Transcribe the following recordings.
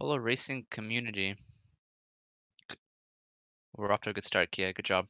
Hello, racing community. We're off to a good start, Kia. Good job.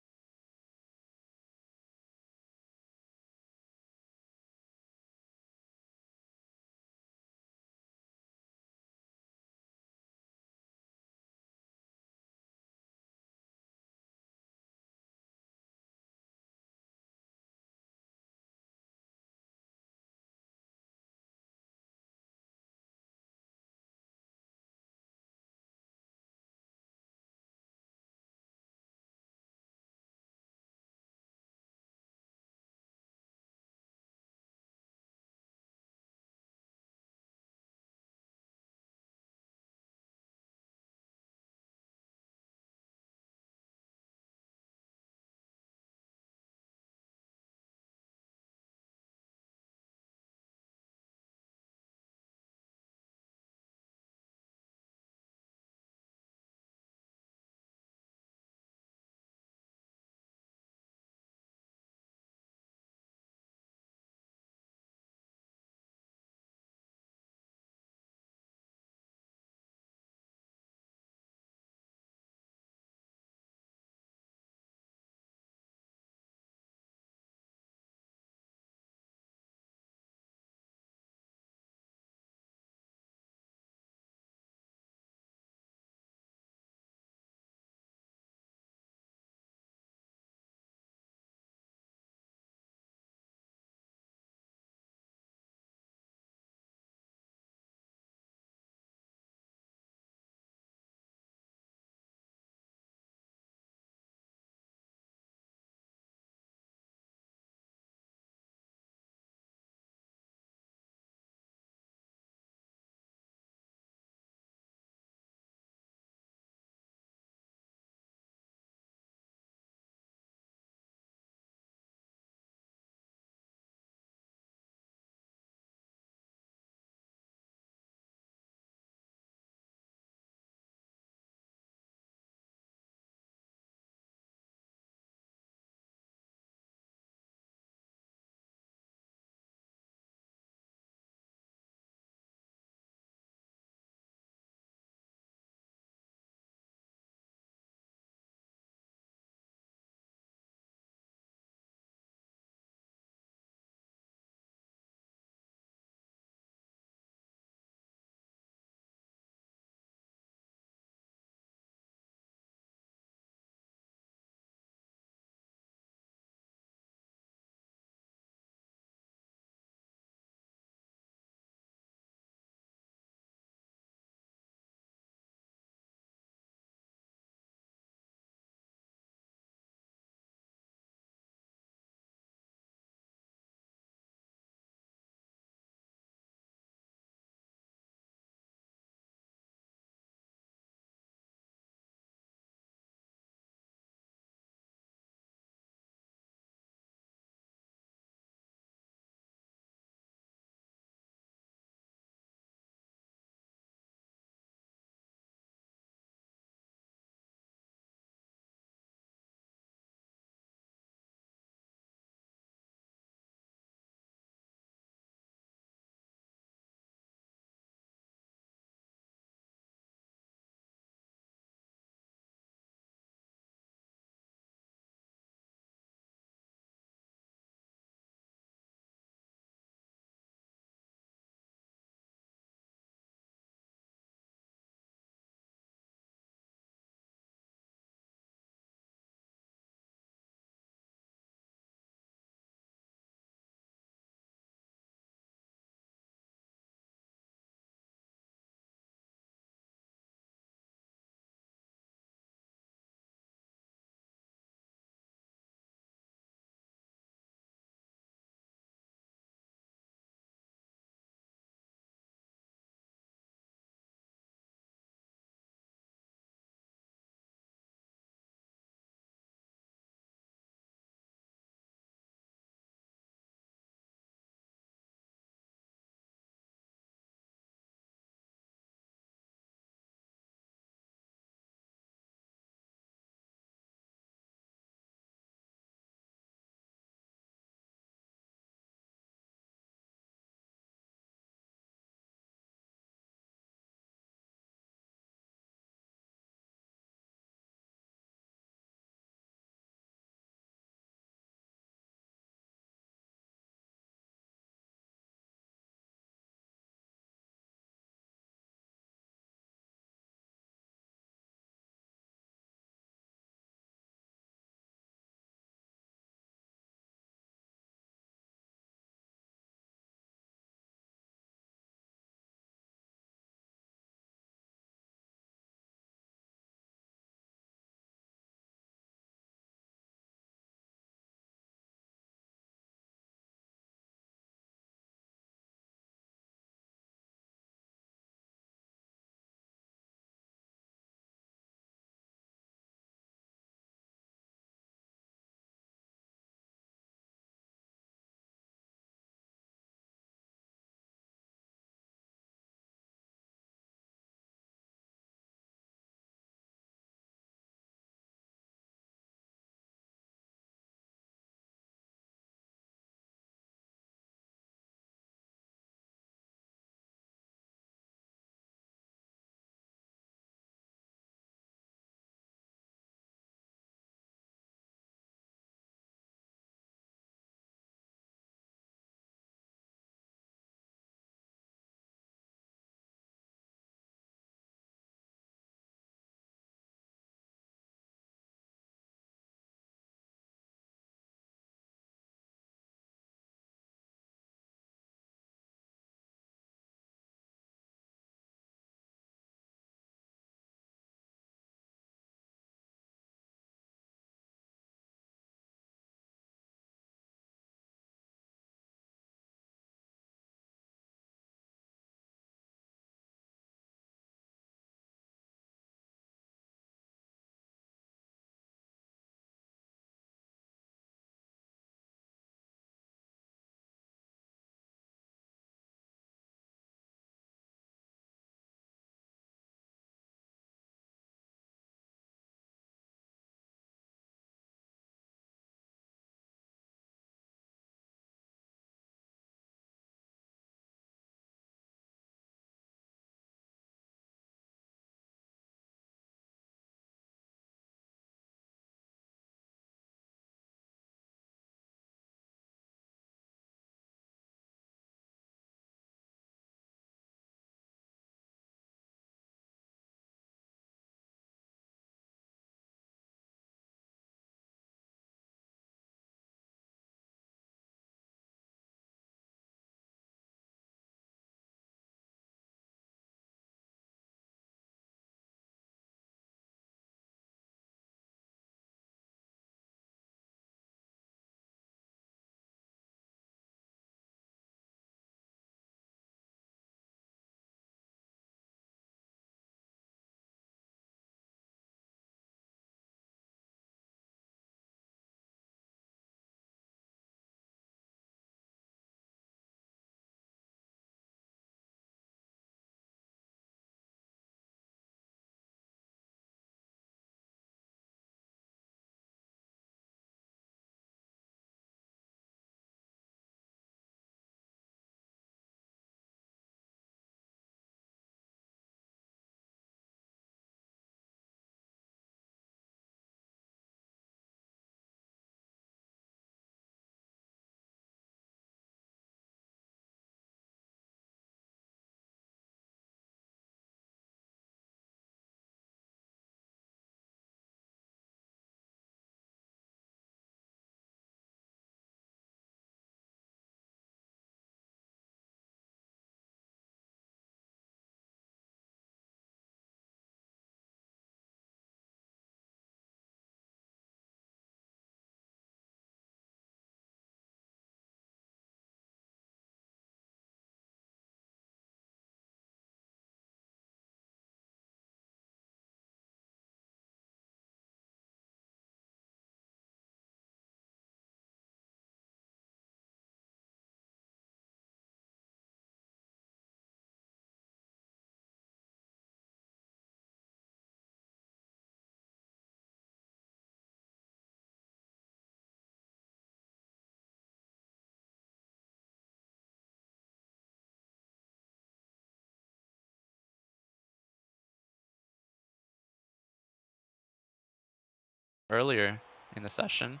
earlier in the session.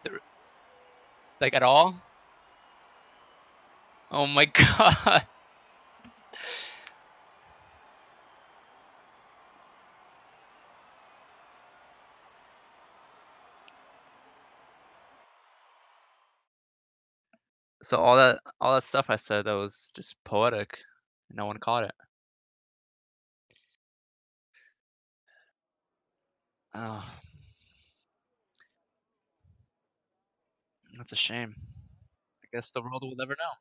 There- Like at all? Oh my god. So all that stuff I said that was just poetic. No one caught it. Oh, that's a shame. I guess the world will never know.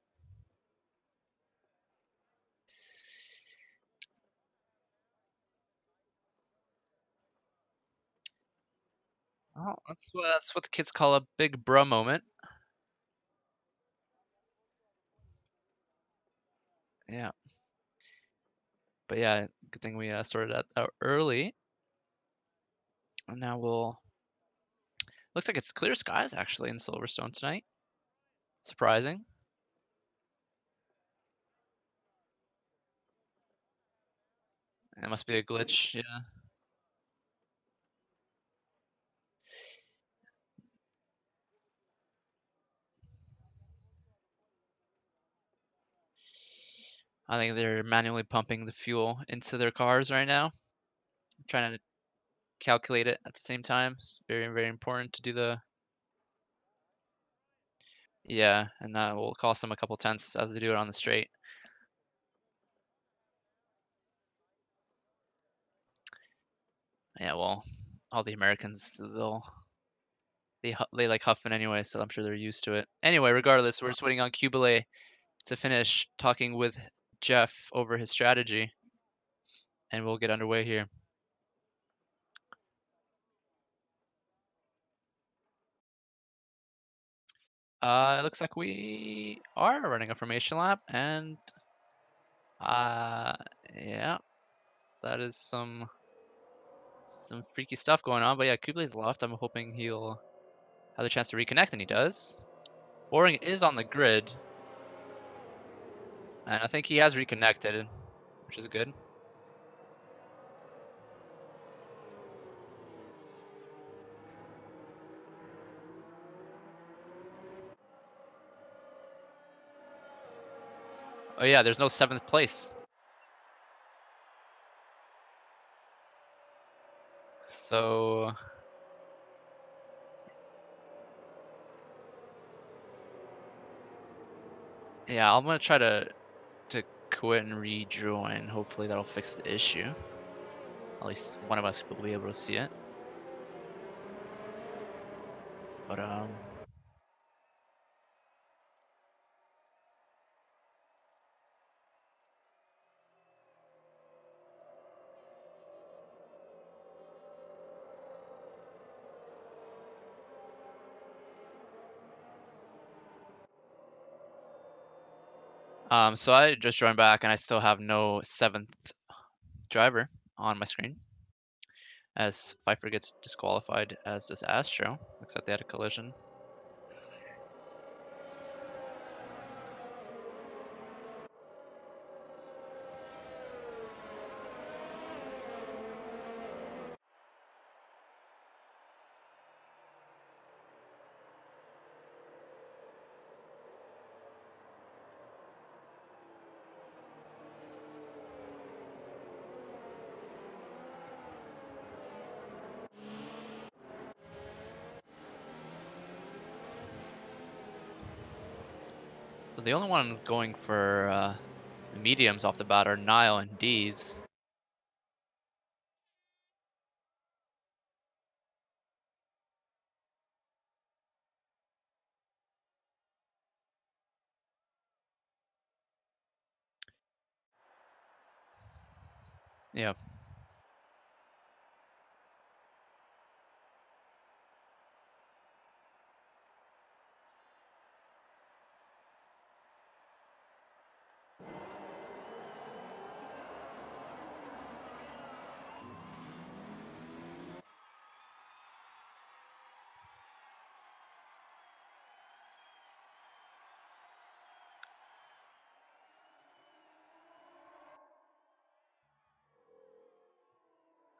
Oh, that's what the kids call a big bruh moment. Yeah, but yeah, good thing we started out early. And now we'll. Looks like it's clear skies actually in Silverstone tonight. Surprising. It must be a glitch. Yeah. I think they're manually pumping the fuel into their cars right now, trying to calculate it at the same time. It's very, very important to do the. Yeah, and that will cost them a couple tenths as they do it on the straight. Yeah, well, all the Americans they like huffing anyway, so I'm sure they're used to it. Anyway, regardless, we're just waiting on Kubele to finish talking with Jeff over his strategy, and we'll get underway here. It looks like we are running a formation lap, and uh, yeah, that is some freaky stuff going on. But yeah, Kuble's left. I'm hoping he'll have the chance to reconnect, and he does. Boring is on the grid, and I think he has reconnected, which is good. Oh yeah, there's no 7th place. So yeah, I'm gonna try to quit and rejoin. Hopefully that'll fix the issue. At least one of us will be able to see it. But so I just joined back and I still have no 7th driver on my screen as Pfeiffer gets disqualified, as does Astro. Looks like they had a collision. So the only ones going for mediums off the bat are Nile and D's. Yeah.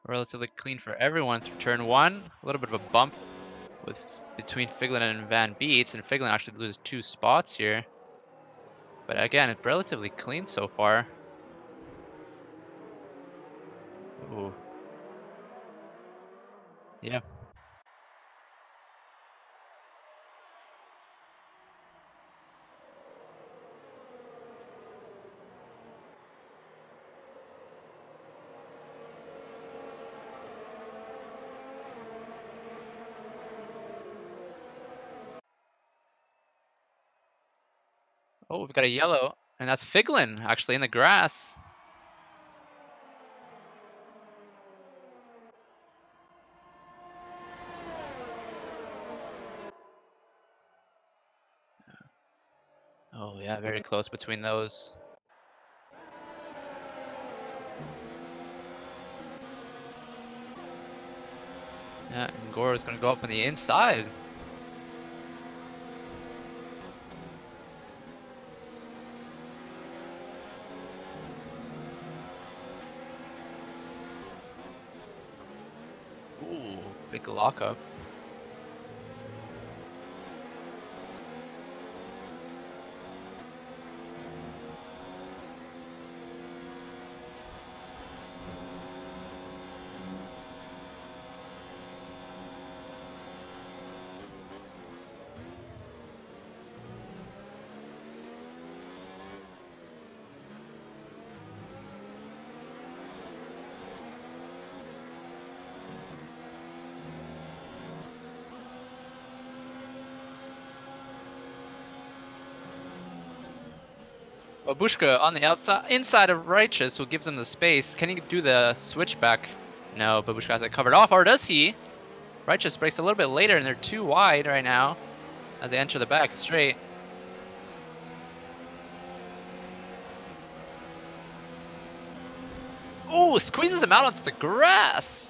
Relatively clean for everyone through turn 1. A little bit of a bump between Figlin and Van Beets, and Figlin actually loses 2 spots here. But again, it's relatively clean so far. Ooh. Yeah. Oh, we've got a yellow, and that's Figlin actually in the grass. Oh yeah, very close between those. Yeah, and Gore is going to go up on the inside. Ooh, big lockup. Babushka on the outside, inside of Righteous, who gives him the space. Can he do the switchback? No, Babushka has it covered off, or does he? Righteous breaks a little bit later, and they're too wide right now as they enter the back straight. Ooh, squeezes him out onto the grass.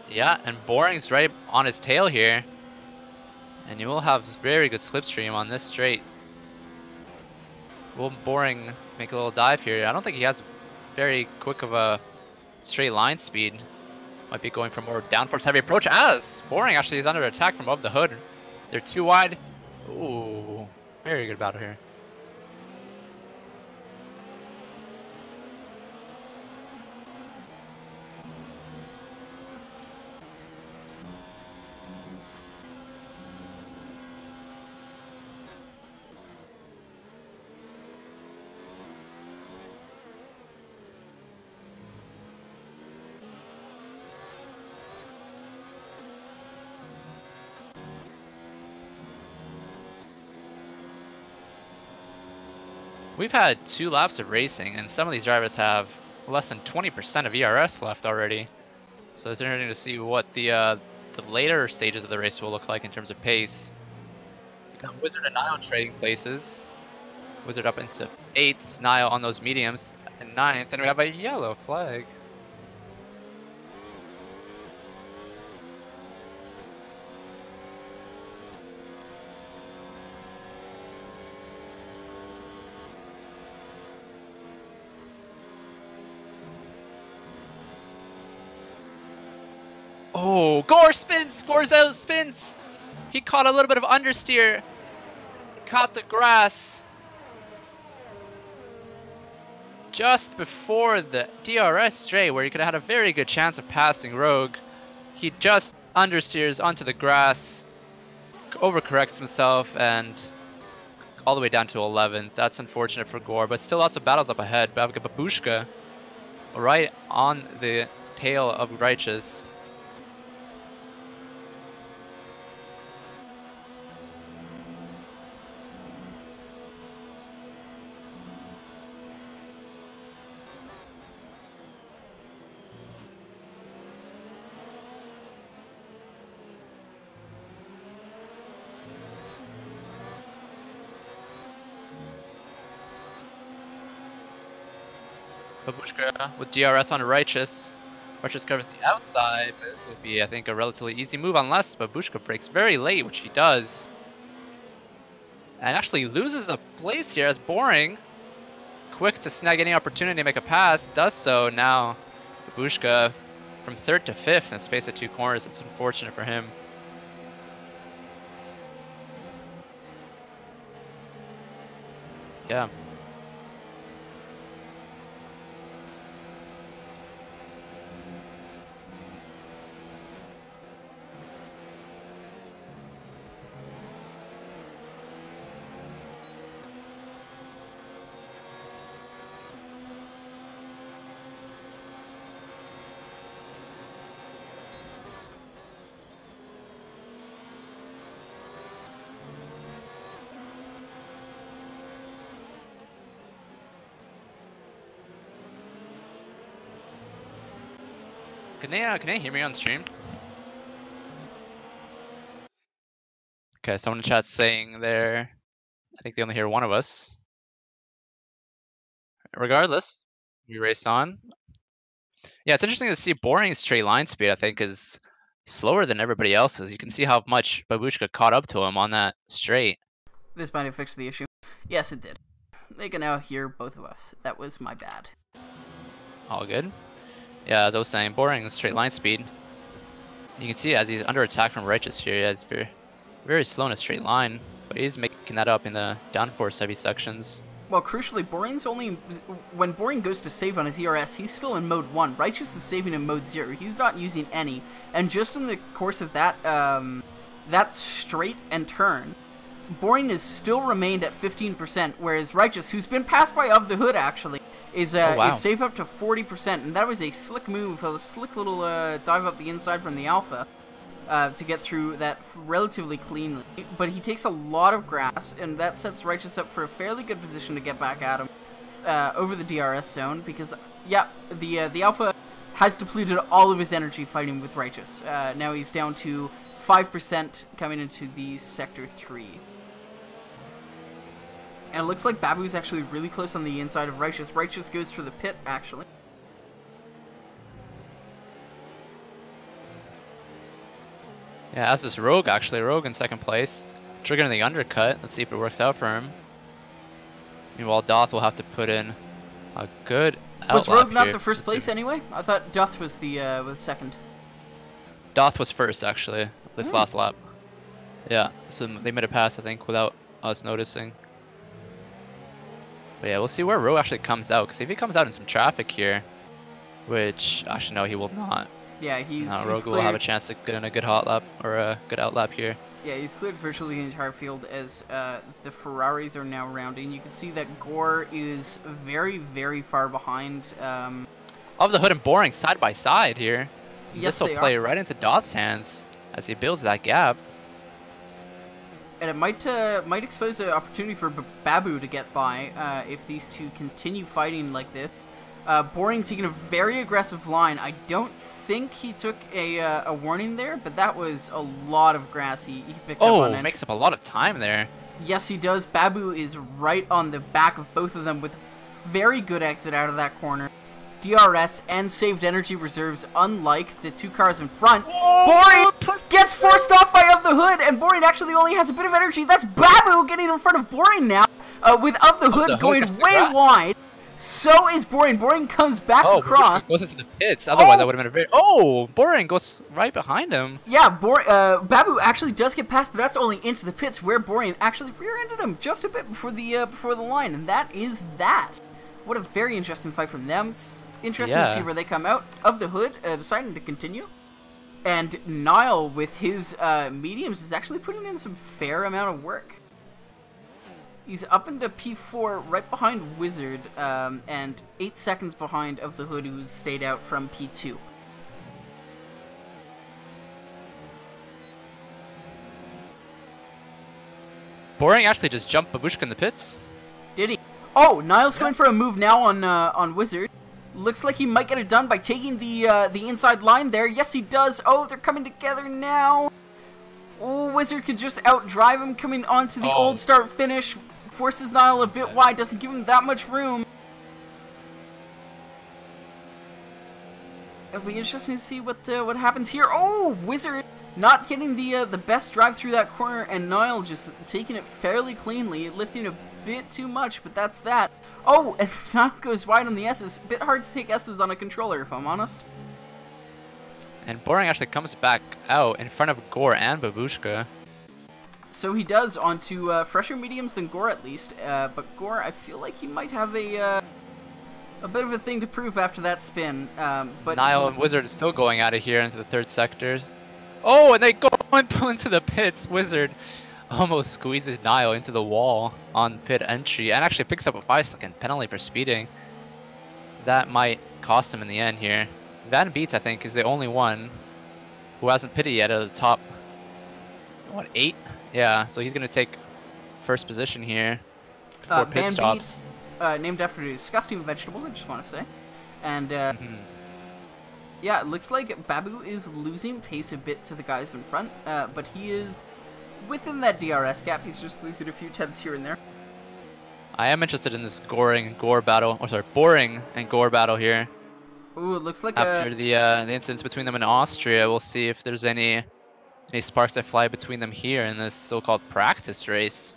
Yeah, and Boring's right on his tail here. And you will have very good slipstream on this straight. Will Boring make a little dive here? I don't think he has very quick of a straight line speed. Might be going for more downforce heavy approach as Boring actually is under attack from above the hood. They're too wide. Ooh, very good battle here. We've had 2 laps of racing, and some of these drivers have less than 20% of ERS left already. So it's interesting to see what the later stages of the race will look like in terms of pace. We got Wizard and Nile trading places. Wizard up into 8th, Nile on those mediums, and 9th, and we have a yellow flag. Oh, Gore spins! Gore's out, spins! He caught a little bit of understeer. Caught the grass. Just before the DRS straight, where he could have had a very good chance of passing Rogue. He just understeers onto the grass, overcorrects himself, and all the way down to 11th. That's unfortunate for Gore, but still lots of battles up ahead. Babushka right on the tail of Righteous. Babushka with DRS on Righteous. Righteous covers the outside, but this would be, I think, a relatively easy move unless Babushka breaks very late, which he does. And actually loses a place here as Boring, quick to snag any opportunity to make a pass, does so. Now Babushka from 3rd to 5th in the space of 2 corners. It's unfortunate for him. Yeah. Can they hear me on stream? Okay, someone in chat's saying there, I think they only hear one of us. Regardless, we race on. Yeah, it's interesting to see Boring's straight line speed, I think, is slower than everybody else's. You can see how much Babushka caught up to him on that straight. This might have fixed the issue. Yes, it did. They can now hear both of us. That was my bad. All good. Yeah, as I was saying, Boring's straight line speed. You can see as he's under attack from Righteous here, he has very, very slow in a straight line, but he's making that up in the downforce heavy sections. Well, crucially, Boring's only... When Boring goes to save on his ERS, he's still in mode 1. Righteous is saving in mode 0. He's not using any. And just in the course of that, that straight and turn, Boring has still remained at 15%, whereas Righteous, who's been passed by Of the Hood, actually, is safe up to 40%. And that was a slick move, a slick little dive up the inside from the Alpha. To get through that relatively cleanly, but he takes a lot of grass, and that sets Righteous up for a fairly good position to get back at him over the DRS zone, because, yeah, the Alpha has depleted all of his energy fighting with Righteous. Now he's down to 5% coming into the Sector 3. And it looks like Babu's actually really close on the inside of Righteous. Righteous goes for the pit, actually. Yeah, as is Rogue, actually. Rogue in 2nd place. Triggering the undercut. Let's see if it works out for him. Meanwhile, Doth will have to put in a good outlap. Was Rogue not the 1st place anyway? I thought Doth was the was 2nd. Doth was 1st, actually, this last lap. Yeah, so they made a pass, I think, without us noticing. But yeah, we'll see where Rogue actually comes out, because if he comes out in some traffic here, which, actually, no, he will not. Yeah, Rogue will have a chance to get in a good hot lap or a good outlap here. Yeah, he's cleared virtually the entire field as the Ferraris are now rounding. You can see that Gore is very, very far behind. Of the Hood and Boring side by side here. Yes, this will play right into Doth's hands as he builds that gap. And it might expose an opportunity for Babu to get by if these two continue fighting like this. Boring taking a very aggressive line. I don't think he took a warning there, but that was a lot of grass he picked up on. Oh, makes up a lot of time there. Yes, he does. Babu is right on the back of both of them with very good exit out of that corner. DRS and saved energy reserves, unlike the 2 cars in front. Boring gets forced off by Of the Hood, and Boring actually only has a bit of energy. That's Babu getting in front of Boring now, with Of the Hood going way wide. So is Boring. Boring comes back across. Goes into the pits. Otherwise, that would have been a very... Oh, Boring goes right behind him. Yeah, Babu actually does get past, but that's only into the pits where Boring actually rear-ended him just a bit before the line, and that is that. What a very interesting fight from them. Interesting to see where they come out. Of the Hood deciding to continue. And Niall, with his mediums, is actually putting in some fair amount of work. He's up into P4 right behind Wizard, and 8 seconds behind Of the Hood, who stayed out from P2. Boring actually just jumped Babushka in the pits. Did he? Oh, Niall's going for a move now on Wizard. Looks like he might get it done by taking the inside line there. Yes, he does. Oh, they're coming together now. Oh, Wizard could just outdrive him coming onto the old start finish. Forces Niall a bit wide, doesn't give him that much room. It'll be interesting to see what happens here. Oh, Wizard not getting the best drive through that corner, and Niall just taking it fairly cleanly, lifting a bit too much, but that's that. Oh, and Niall goes wide on the S's. Bit hard to take S's on a controller, if I'm honest. And Boring actually comes back out in front of Gore and Babushka. So he does onto fresher mediums than Gore at least, but Gore, I feel like he might have a bit of a thing to prove after that spin. But Niall and Wizard is still going out of here into the third sector. Oh, and they go and pull into the pits. Wizard almost squeezes Niall into the wall on pit entry and actually picks up a 5-second penalty for speeding. That might cost him in the end here. Van Beets, I think, is the only one who hasn't pitted yet at the top, what, 8? Yeah, so he's going to take first position here before pit stops. Van Beets, named after a disgusting vegetable, I just want to say. And, yeah, it looks like Babu is losing pace a bit to the guys in front, but he is within that DRS gap. He's just losing a few tenths here and there. I am interested in this Boring and Gore battle here. Ooh, it looks like after the incidents between them in Austria. We'll see if there's any sparks that fly between them here in this so-called practice race.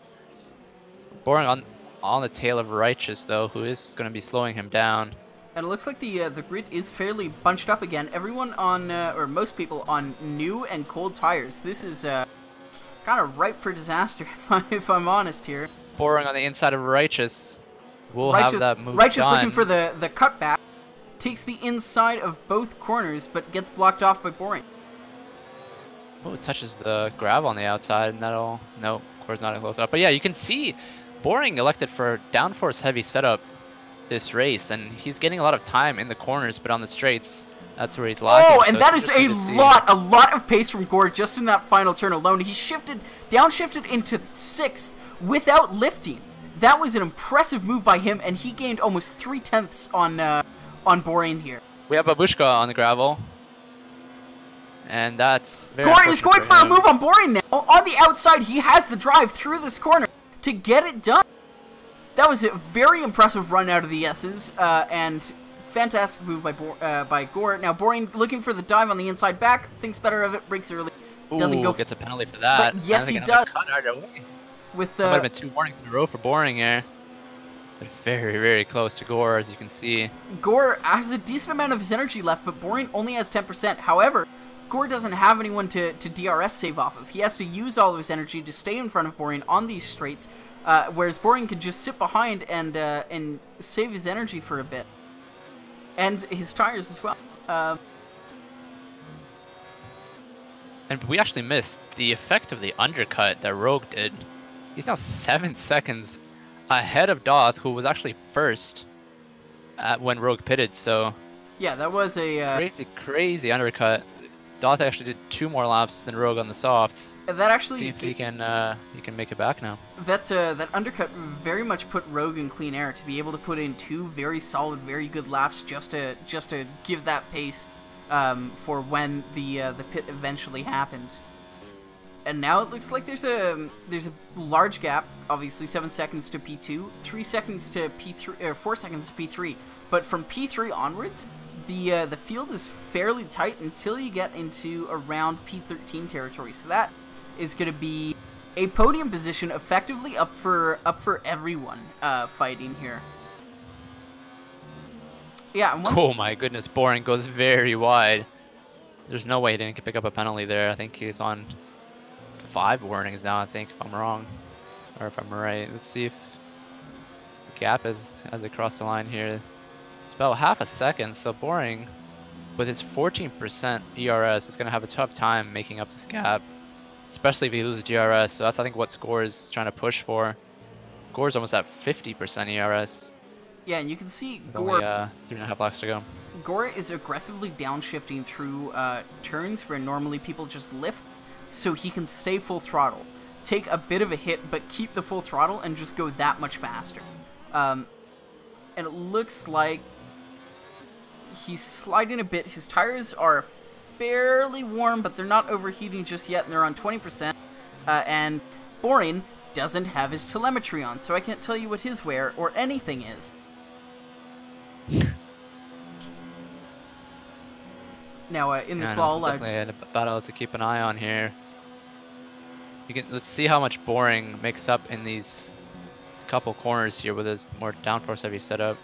Boring on the tail of Righteous though, who is going to be slowing him down. And it looks like the grid is fairly bunched up again. Everyone on, or most people on new and cold tires. This is kind of ripe for disaster, if I'm honest here. Boring on the inside of Righteous. We'll have that move Righteous done. Looking for the cutback. Takes the inside of both corners, but gets blocked off by Boring. Oh, it touches the gravel on the outside, and that'll... No, of course not close enough. But yeah, you can see Boring elected for downforce heavy setup this race, and he's getting a lot of time in the corners, but on the straights, that's where he's lacking. Oh, and so that is a lot of pace from Gore just in that final turn alone. He downshifted into 6th without lifting. That was an impressive move by him, and he gained almost 3/10 on Boring here. We have Babushka on the gravel. And that's very Gore is going for a him. move on Boring now. On the outside, he has the drive through this corner to get it done. That was a very impressive run out of the S's, and fantastic move by Gore. Now Boring looking for the dive on the inside back, thinks better of it, breaks early. Doesn't go. Gets a penalty for that. But yes, he does. With that might have been 2 warnings in a row for Boring here. But very, very close to Gore, as you can see. Gore has a decent amount of his energy left, but Boring only has 10%. However, Gore doesn't have anyone to DRS save off of. He has to use all of his energy to stay in front of Boring on these straights, whereas Boring can just sit behind and save his energy for a bit. And his tires as well. And we actually missed the effect of the undercut that Rogue did. He's now 7 seconds ahead of Doth, who was actually first when Rogue pitted, so... Yeah, that was a... Crazy undercut. Doth actually did 2 more laps than Rogue on the softs. That actually... See if he can make it back now. That undercut very much put Rogue in clean air to be able to put in 2 very solid, very good laps just to give that pace for when the pit eventually happened. And now it looks like there's a large gap. Obviously, 7 seconds to P2, 3 seconds to P3, or 4 seconds to P3. But from P3 onwards, the field is fairly tight until you get into around P13 territory. So that is going to be a podium position, effectively up for everyone fighting here. Yeah. Oh my goodness, Boring goes very wide. There's no way he didn't pick up a penalty there. I think he's on 5 warnings now, I think, if I'm wrong. Or if I'm right. Let's see if the gap is as it crossed the line here. It's about half a second, so Boring, with his 14% ERS, is going to have a tough time making up this gap. Especially if he loses DRS, so that's I think what Score is trying to push for. Gore's almost at 50% ERS. Yeah, and you can see Gore... Only 3.5 laps to go. Gore is aggressively downshifting through turns where normally people just lift, so he can stay full throttle, take a bit of a hit, but keep the full throttle and just go that much faster. And it looks like he's sliding a bit. His tires are fairly warm, but they're not overheating just yet, and they're on 20%. And Boring doesn't have his telemetry on, so I can't tell you what his wear or anything is. Now, in this Yeah, no, lull, it's definitely a battle to keep an eye on here. Let's see how much Boring makes up in these couple corners here with his more downforce heavy setup.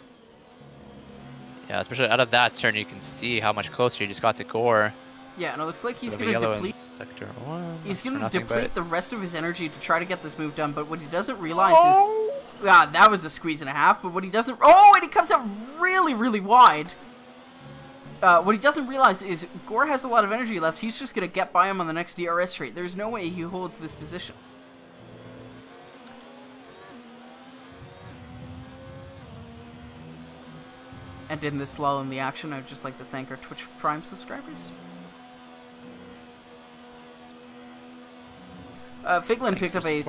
Yeah, especially out of that turn, you can see how much closer he just got to Gore. yeah, and it looks like he's Sort of a going to yellow in deplete. sector 1. He's That's for going to nothing, deplete but the rest of his energy to try to get this move done, but what he doesn't realize is... Ah, that was a squeeze and a half, but what he doesn't... Oh, and he comes out really, really wide. What he doesn't realize is Gore has a lot of energy left. He's just going to get by him on the next DRS straight. There's no way he holds this position. And in this lull in the action, I'd just like to thank our Twitch Prime subscribers. Figlin picked up a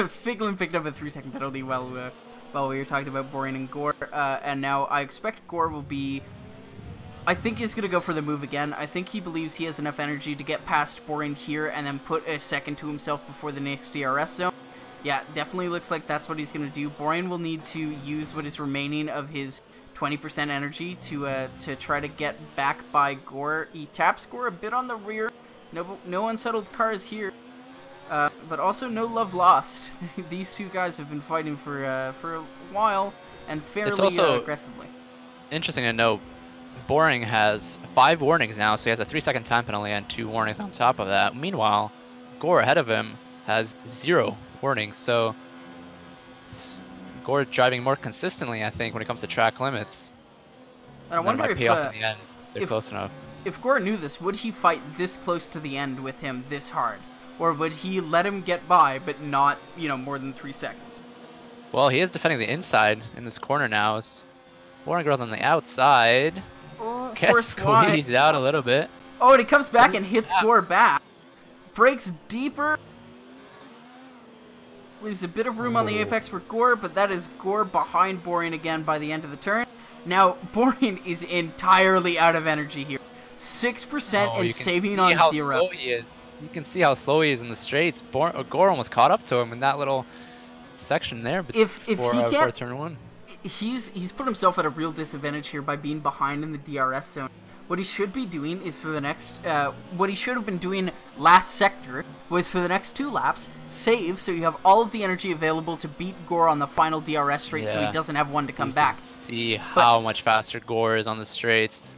Figlin picked up a 3-second penalty while we were talking about Boring and Gore, and now I expect Gore will be. I think he's gonna go for the move again. I think he believes he has enough energy to get past Boring here and then put a second to himself before the next DRS zone. Yeah, definitely looks like that's what he's gonna do. Boring will need to use what is remaining of his 20% energy to try to get back by Gore. He taps Gore a bit on the rear. No unsettled cars here. But also no love lost. These two guys have been fighting for a while and fairly aggressively. Interesting to note, Boring has 5 warnings now, so he has a 3-second time penalty and 2 warnings on top of that. Meanwhile, Gore ahead of him has 0 warnings, so Gore driving more consistently, I think, when it comes to track limits. And I wonder if pay off in the end. They're close enough. If Gore knew this, would he fight this close to the end with him this hard? Or would he let him get by, but not, more than 3 seconds? Well, he is defending the inside in this corner now. Boring Girl's on the outside. Oh, Gets squeezed out a little bit. Oh, and he comes back and hits Gore back. Breaks deeper. Leaves a bit of room on the apex for Gore, but that is Gore behind Boring again by the end of the turn. Now, Boring is entirely out of energy here. 6% and saving on 0. You can see how slow he is in the straights. Gore almost caught up to him in that little section there. If he can't, turn 1. He's put himself at a real disadvantage here by being behind in the DRS zone. What he should be doing is for the next, what he should have been doing last sector was for the next 2 laps, save so you have all of the energy available to beat Gore on the final DRS straight so he doesn't have one to come back. See how much faster Gore is on the straights.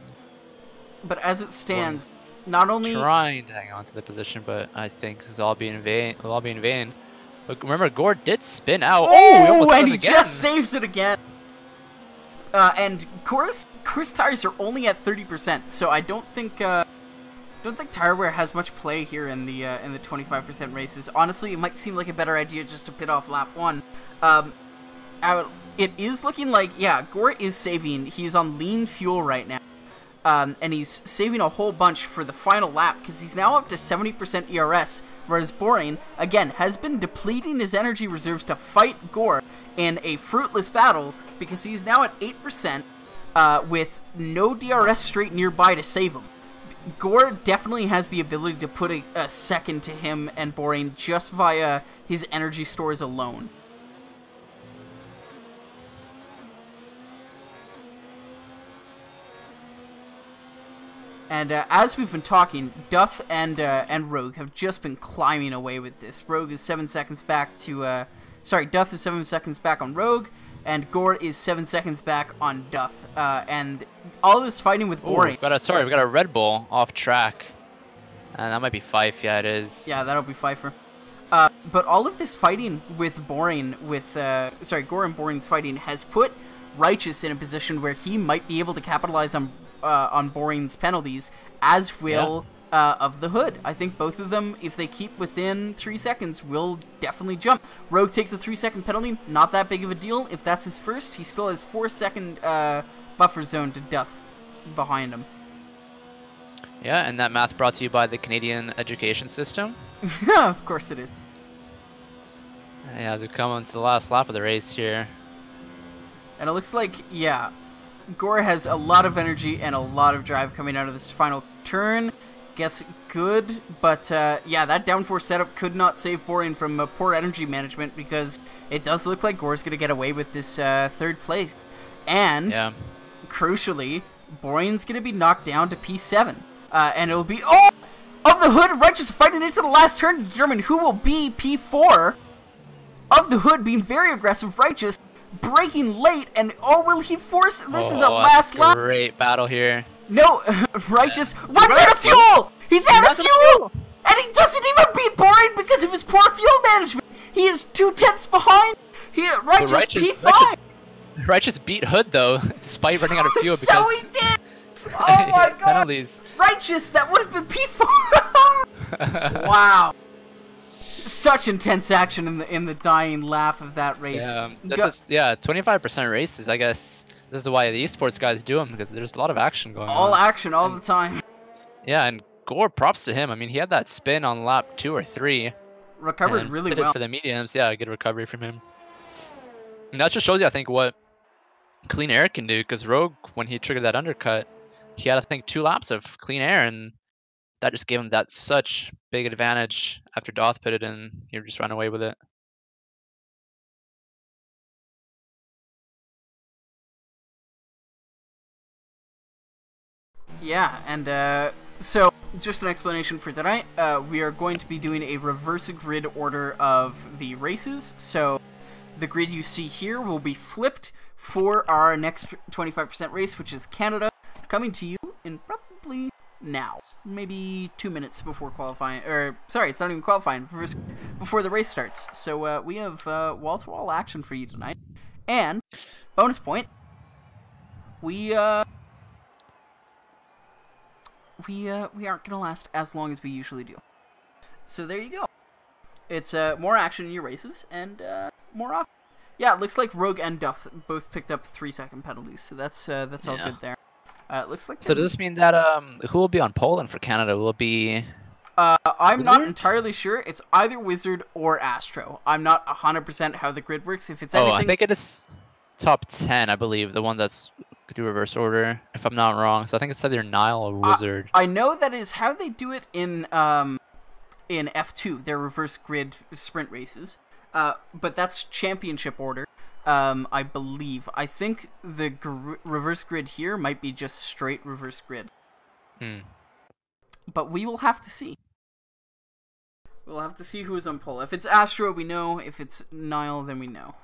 But as it stands, not only trying to hang on to the position, but I think this is all being in vain. But remember, Gore did spin out. Oh, and he just saves it again. And Gore's tires are only at 30%, so I don't think tire wear has much play here in the 25% races. Honestly, it might seem like a better idea just to pit off lap 1. It is looking like Gore is saving. He's on lean fuel right now. And he's saving a whole bunch for the final lap because he's now up to 70% ERS, whereas Boring, again, has been depleting his energy reserves to fight Gore in a fruitless battle because he's now at 8% with no DRS straight nearby to save him. Gore definitely has the ability to put a second to him and Boring just via his energy stores alone. And as we've been talking, Duff and Rogue have just been climbing away with this. Rogue is 7 seconds back to, Duff is 7 seconds back on Rogue, and Gore is 7 seconds back on Duff. And all this fighting with Boring. We got a Red Bull off track, and that might be Fife. Yeah, it is. Yeah, that'll be Pfeiffer. But all of this fighting with Boring, Gore and Boring's fighting has put Righteous in a position where he might be able to capitalize on Boring's penalties, as will of the Hood. I think both of them, if they keep within 3 seconds, will definitely jump. Rogue takes a 3-second penalty, not that big of a deal. If that's his first, he still has 4-second buffer zone to Duff behind him. Yeah, and that math brought to you by the Canadian education system. Of course it is. Yeah, as we come on to the last lap of the race here. And it looks like, Gore has a lot of energy and a lot of drive coming out of this final turn. Gets good, but that downforce setup could not save Boring from poor energy management because it does look like Gore's going to get away with this 3rd place. And, crucially, Borean's gonna be knocked down to P7. And it'll be, oh! Of the Hood, Righteous fighting into the last turn to determine who will be P4. Of the Hood being very aggressive, Righteous breaking late, and oh, will he force? This is a last lap. Great battle here. No, Righteous runs out of fuel. He's out of fuel, and he doesn't even beat Borean because of his poor fuel management. He is 2/10 behind. Righteous P5. Righteous beat Hood though, despite running out of fuel because. So he did. Oh my god. Penalties. Righteous, that would have been P4. Wow. Such intense action in the dying lap of that race. Yeah, 25% races. I guess this is why the esports guys do them, because there's a lot of action going on. All action all the time. Yeah, and Gore, props to him. I mean, he had that spin on lap 2 or 3. Recovered really well for the mediums. Yeah, good recovery from him. And that just shows you, I think, what clean air can do. Because Rogue, when he triggered that undercut, he had, I think, 2 laps of clean air, and that just gave him that such big advantage after Doth pitted, and he just ran away with it. Yeah, and so just an explanation for tonight. We are going to be doing a reverse grid order of the races. So the grid you see here will be flipped for our next 25% race, which is Canada, coming to you in probably now. Maybe 2 minutes before qualifying, or sorry, it's not even qualifying, before the race starts. So we have wall-to-wall action for you tonight. And, bonus point, we aren't gonna last as long as we usually do. So there you go. It's more action in your races, and more often. Yeah, it looks like Rogue and Duff both picked up 3-second penalties, so that's all good there. It looks like. So does this mean that who will be on pole then for Canada? Will it be? I'm Wizard? not entirely sure. It's either Wizard or Astro. I'm not 100% how the grid works. If it's anything. Oh, I think it is top 10. I believe the one that's through reverse order, if I'm not wrong. So I think it's either Nile or Wizard. I know that is how they do it in F2. Their reverse grid sprint races. But that's championship order. I believe. I think the reverse grid here might be just straight reverse grid. But we will have to see. We'll have to see who is on pole. If it's Astro, we know. If it's Nile, then we know.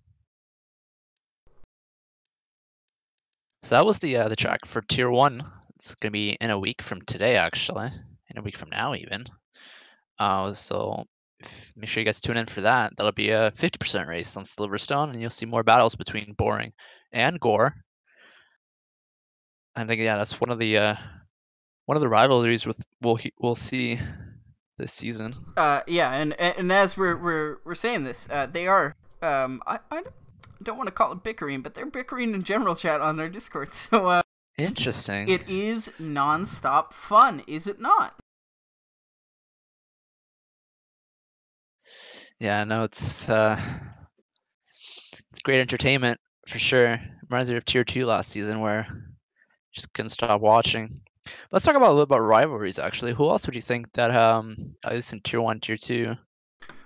So that was the track for Tier 1. It's going to be in a week from today, actually. In a week from now, even. So make sure you guys tune in for that. That'll be a 50% race on Silverstone, and you'll see more battles between Boring and Gore. I think, yeah, that's one of the rivalries we'll see this season. Yeah, and as we're saying this, they are I don't want to call it bickering, but they're bickering in general chat on their Discord. So interesting. It is non-stop fun, is it not? Yeah, no, it's great entertainment for sure. Reminds me of Tier 2 last season where just couldn't stop watching. Let's talk about a little about rivalries actually. Who else would you think that at least in Tier 1, Tier 2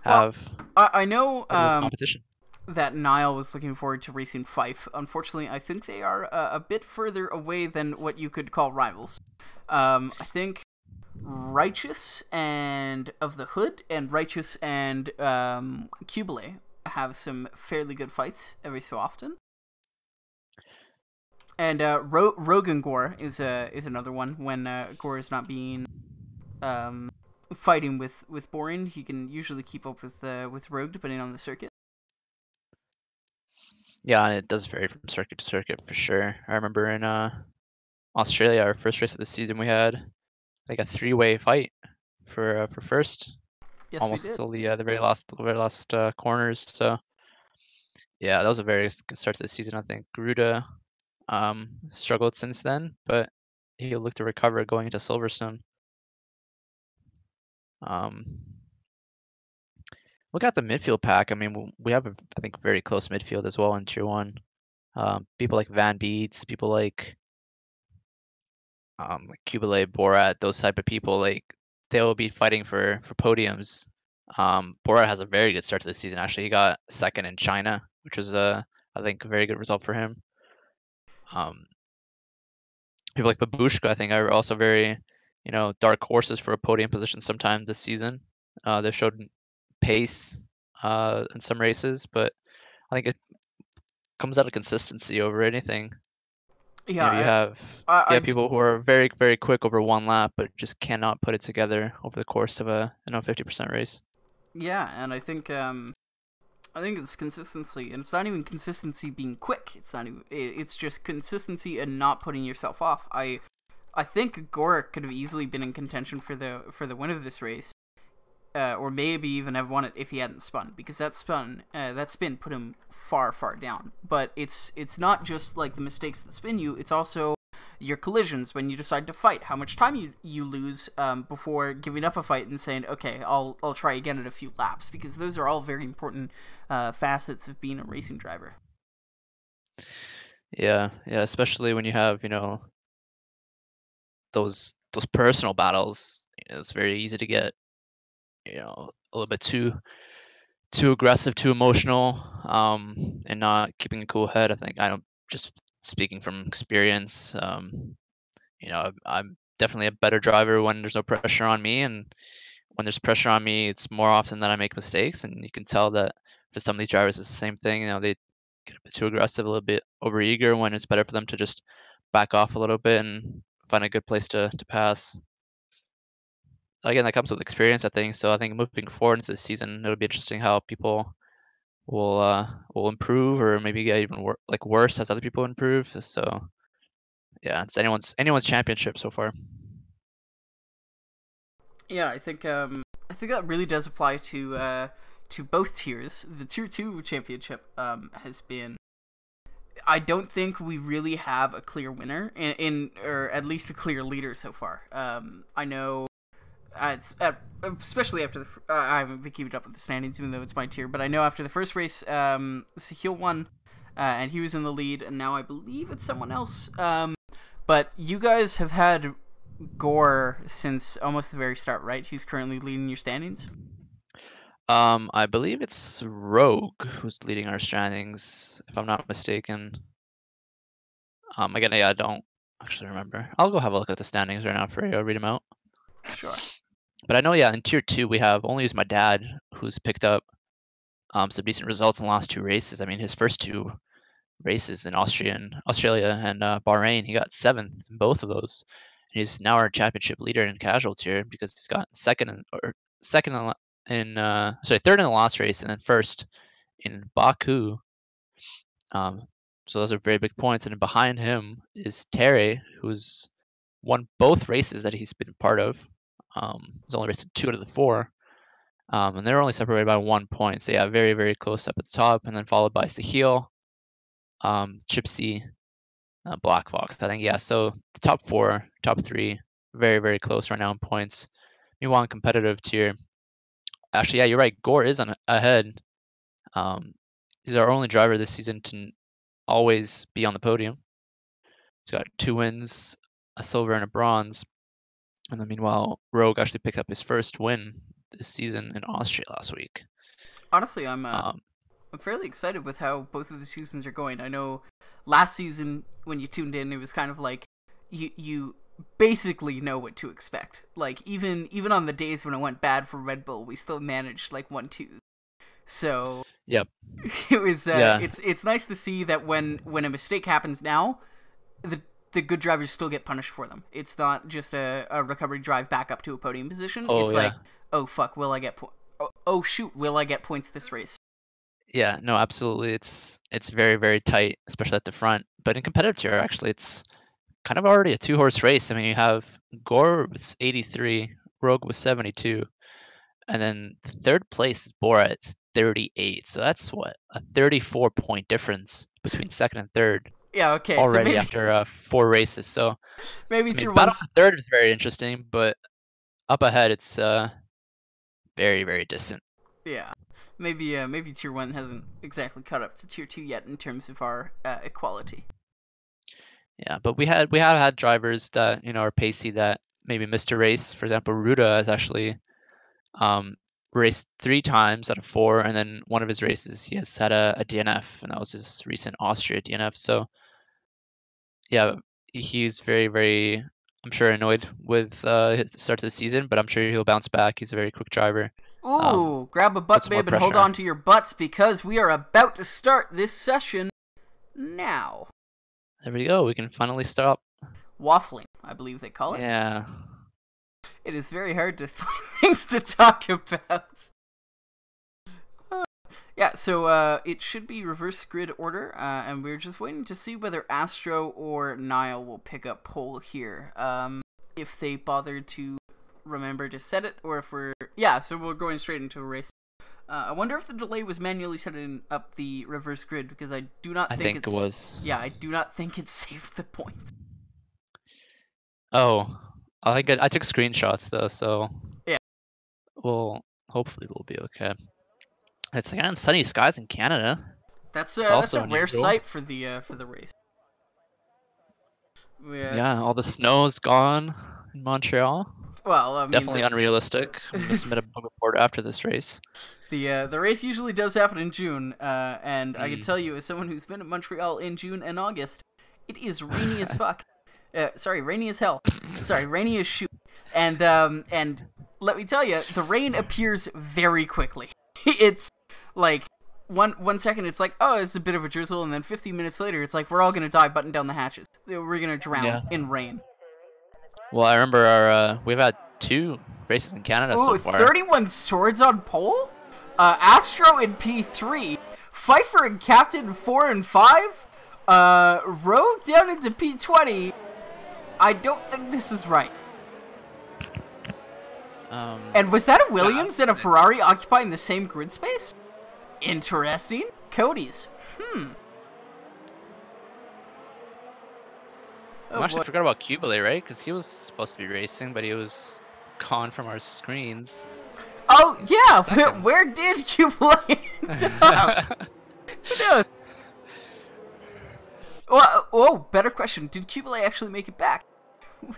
have I know competition? That Nile was looking forward to racing Fife. Unfortunately, I think they are a bit further away than what you could call rivals. I think Righteous and Of the Hood and Righteous and Cubile have some fairly good fights every so often. And Rogue and Gore is another one. When Gore is not being fighting with Boring, he can usually keep up with Rogue depending on the circuit. Yeah, and it does vary from circuit to circuit for sure. I remember in Australia, our first race of the season, we had like a 3-way fight for first. Yes, almost we did. till the very last corners. So yeah, that was a very good start to the season. I think Garuda struggled since then, but he'll look to recover going into Silverstone. Look at the midfield pack. I mean, we have I think very close midfield as well in Tier 1. People like Van Beets, people like Cubile, Borat, those type of people, like they will be fighting for podiums. Borat has a very good start to the season. Actually, he got second in China, which was I think a very good result for him. People like Babushka, I think, are also very, dark horses for a podium position sometime this season. They've showed pace in some races, but I think it comes out of consistency over anything. You Yeah, have people who are very, very quick over one lap, but just cannot put it together over the course of a 50% race. yeah, and I think it's consistency, and it's not even consistency being quick. It's not even. It's just consistency and not putting yourself off. I think Gore could have easily been in contention for the win of this race, or maybe even have won it if he hadn't spun, because that spin put him far down. But it's not just like the mistakes that spin you. It's also your collisions when you decide to fight. How much time you lose before giving up a fight and saying, okay, I'll try again in a few laps, because those are all very important facets of being a racing driver. Yeah, yeah, especially when you have, those personal battles. It's very easy to get, a little bit too aggressive, too emotional, and not keeping a cool head. I think I don't just speaking from experience. I'm definitely a better driver when there's no pressure on me, and when there's pressure on me, it's more often that I make mistakes, and you can tell that for some of these drivers, it's the same thing. They get a bit too aggressive, a little bit overeager when it's better for them to just back off a little bit and find a good place to pass. Again, that comes with experience, I think. So I think moving forward into the season, it'll be interesting how people will improve or maybe get even worse as other people improve. So yeah, it's anyone's championship so far. Yeah, I think that really does apply to both tiers. The tier 2 championship has been. I don't think we really have a clear winner or at least a clear leader so far. I know especially after I haven't been keeping up with the standings, even though it's my tier. But I know after the first race, Sahil won, and he was in the lead, and now I believe it's someone else. But you guys have had Gore since almost the very start, right? He's currently leading your standings. I believe it's Rogue who's leading our standings, if I'm not mistaken. Again, yeah, I don't actually remember. I'll go have a look at the standings right now for you. I'll read them out. Sure. But I know, yeah, in tier 2 we have only used my dad, who's picked up some decent results in the last 2 races. I mean, his first 2 races in Australia and Bahrain, he got 7th in both of those. And he's now our championship leader in casual tier because he's got second third in the last race and then first in Baku. So those are very big points. And then behind him is Terry, who's won both races that he's been part of. He's only raced 2 out of the 4. And they're only separated by 1 point. So yeah, very, very close up at the top, and then followed by Sahil, Chipsy, Black Fox. I think, yeah. So the top 4, top 3, very, very close right now in points. Meanwhile, in competitive tier, actually, yeah, you're right. Gore is ahead. He's our only driver this season to always be on the podium. He's got 2 wins, a silver and a bronze. And then meanwhile, Rogue actually picked up his first win this season in Austria last week. Honestly, Um, I'm fairly excited with how both of the seasons are going. I know last season when you tuned in, it was kind of like you basically know what to expect. Like even on the days when it went bad for Red Bull, we still managed like 1-2. So yep. it was Yeah. it's nice to see that when a mistake happens now, the good drivers still get punished for them. It's not just a recovery drive back up to a podium position. Oh, It's like, yeah. oh fuck, will I get oh shoot, will I get points this race? Yeah, no, absolutely. It's very, very tight, especially at the front. But in competitive tier, actually, it's kind of already a two-horse race. I mean, you have Gore with 83, Rogue with 72, and then third place is Borat's 38. So that's what, a 34-point difference between second and third Yeah, okay, so already maybe after 4 races. So, maybe I mean, tier battle one's for third is very interesting, but up ahead, it's very, very distant. yeah. Maybe tier one hasn't exactly caught up to tier two yet in terms of our equality. Yeah, but we have had drivers that are pacey that maybe missed a race. For example, Ruda has actually um, raced 3 times out of 4, and then one of his races he has had a DNF, and that was his recent Austria DNF. So yeah, he's very, very, I'm sure, annoyed with his start to the season, but I'm sure he'll bounce back. He's a very quick driver. Ooh, grab a Put butt, some more babe, and hold pressure. on to your butts because we are about to start this session now. There we go. We can finally stop. Waffling, I believe they call it. Yeah. It is very hard to find things to talk about. Yeah, so it should be reverse grid order, and we're just waiting to see whether Astro or Niall will pick up pole here. If they bother to remember to set it, or if we're... Yeah, so we're going straight into a race. I wonder if the delay was manually setting up the reverse grid, because I do not I think think it's... it was. Yeah, I do not think it saved the points. Oh, I took screenshots though, so Yeah. hopefully we'll be okay. It's again sunny skies in Canada. That's It's a also rare unusual. sight for the race. Yeah, all the snow's gone in Montreal. Well, I mean, Definitely unrealistic. I'm gonna submit a bug report after this race. the race usually does happen in June, and I can tell you, as someone who's been in Montreal in June and August, it is rainy as fuck. Sorry, rainy as hell. Sorry, rainy as shoot. And let me tell you, the rain appears very quickly. It's like one second it's like, oh, it's a bit of a drizzle, and then 15 minutes later it's like, we're all gonna die, button down the hatches. We're gonna drown in rain. Well, I remember we've had 2 races in Canada so far. 31 swords on pole? Astro in P3, Pfeiffer and Captain 4 and 5, Rogue down into P20. I don't think this is right. And was that a Williams and a Ferrari occupying the same grid space? Interesting. Cody's. I actually forgot about Kubele, right? Because he was supposed to be racing, but he was gone from our screens. Oh, yeah! Where did Kubele end up? Who knows? Well, better question. Did Kubele actually make it back?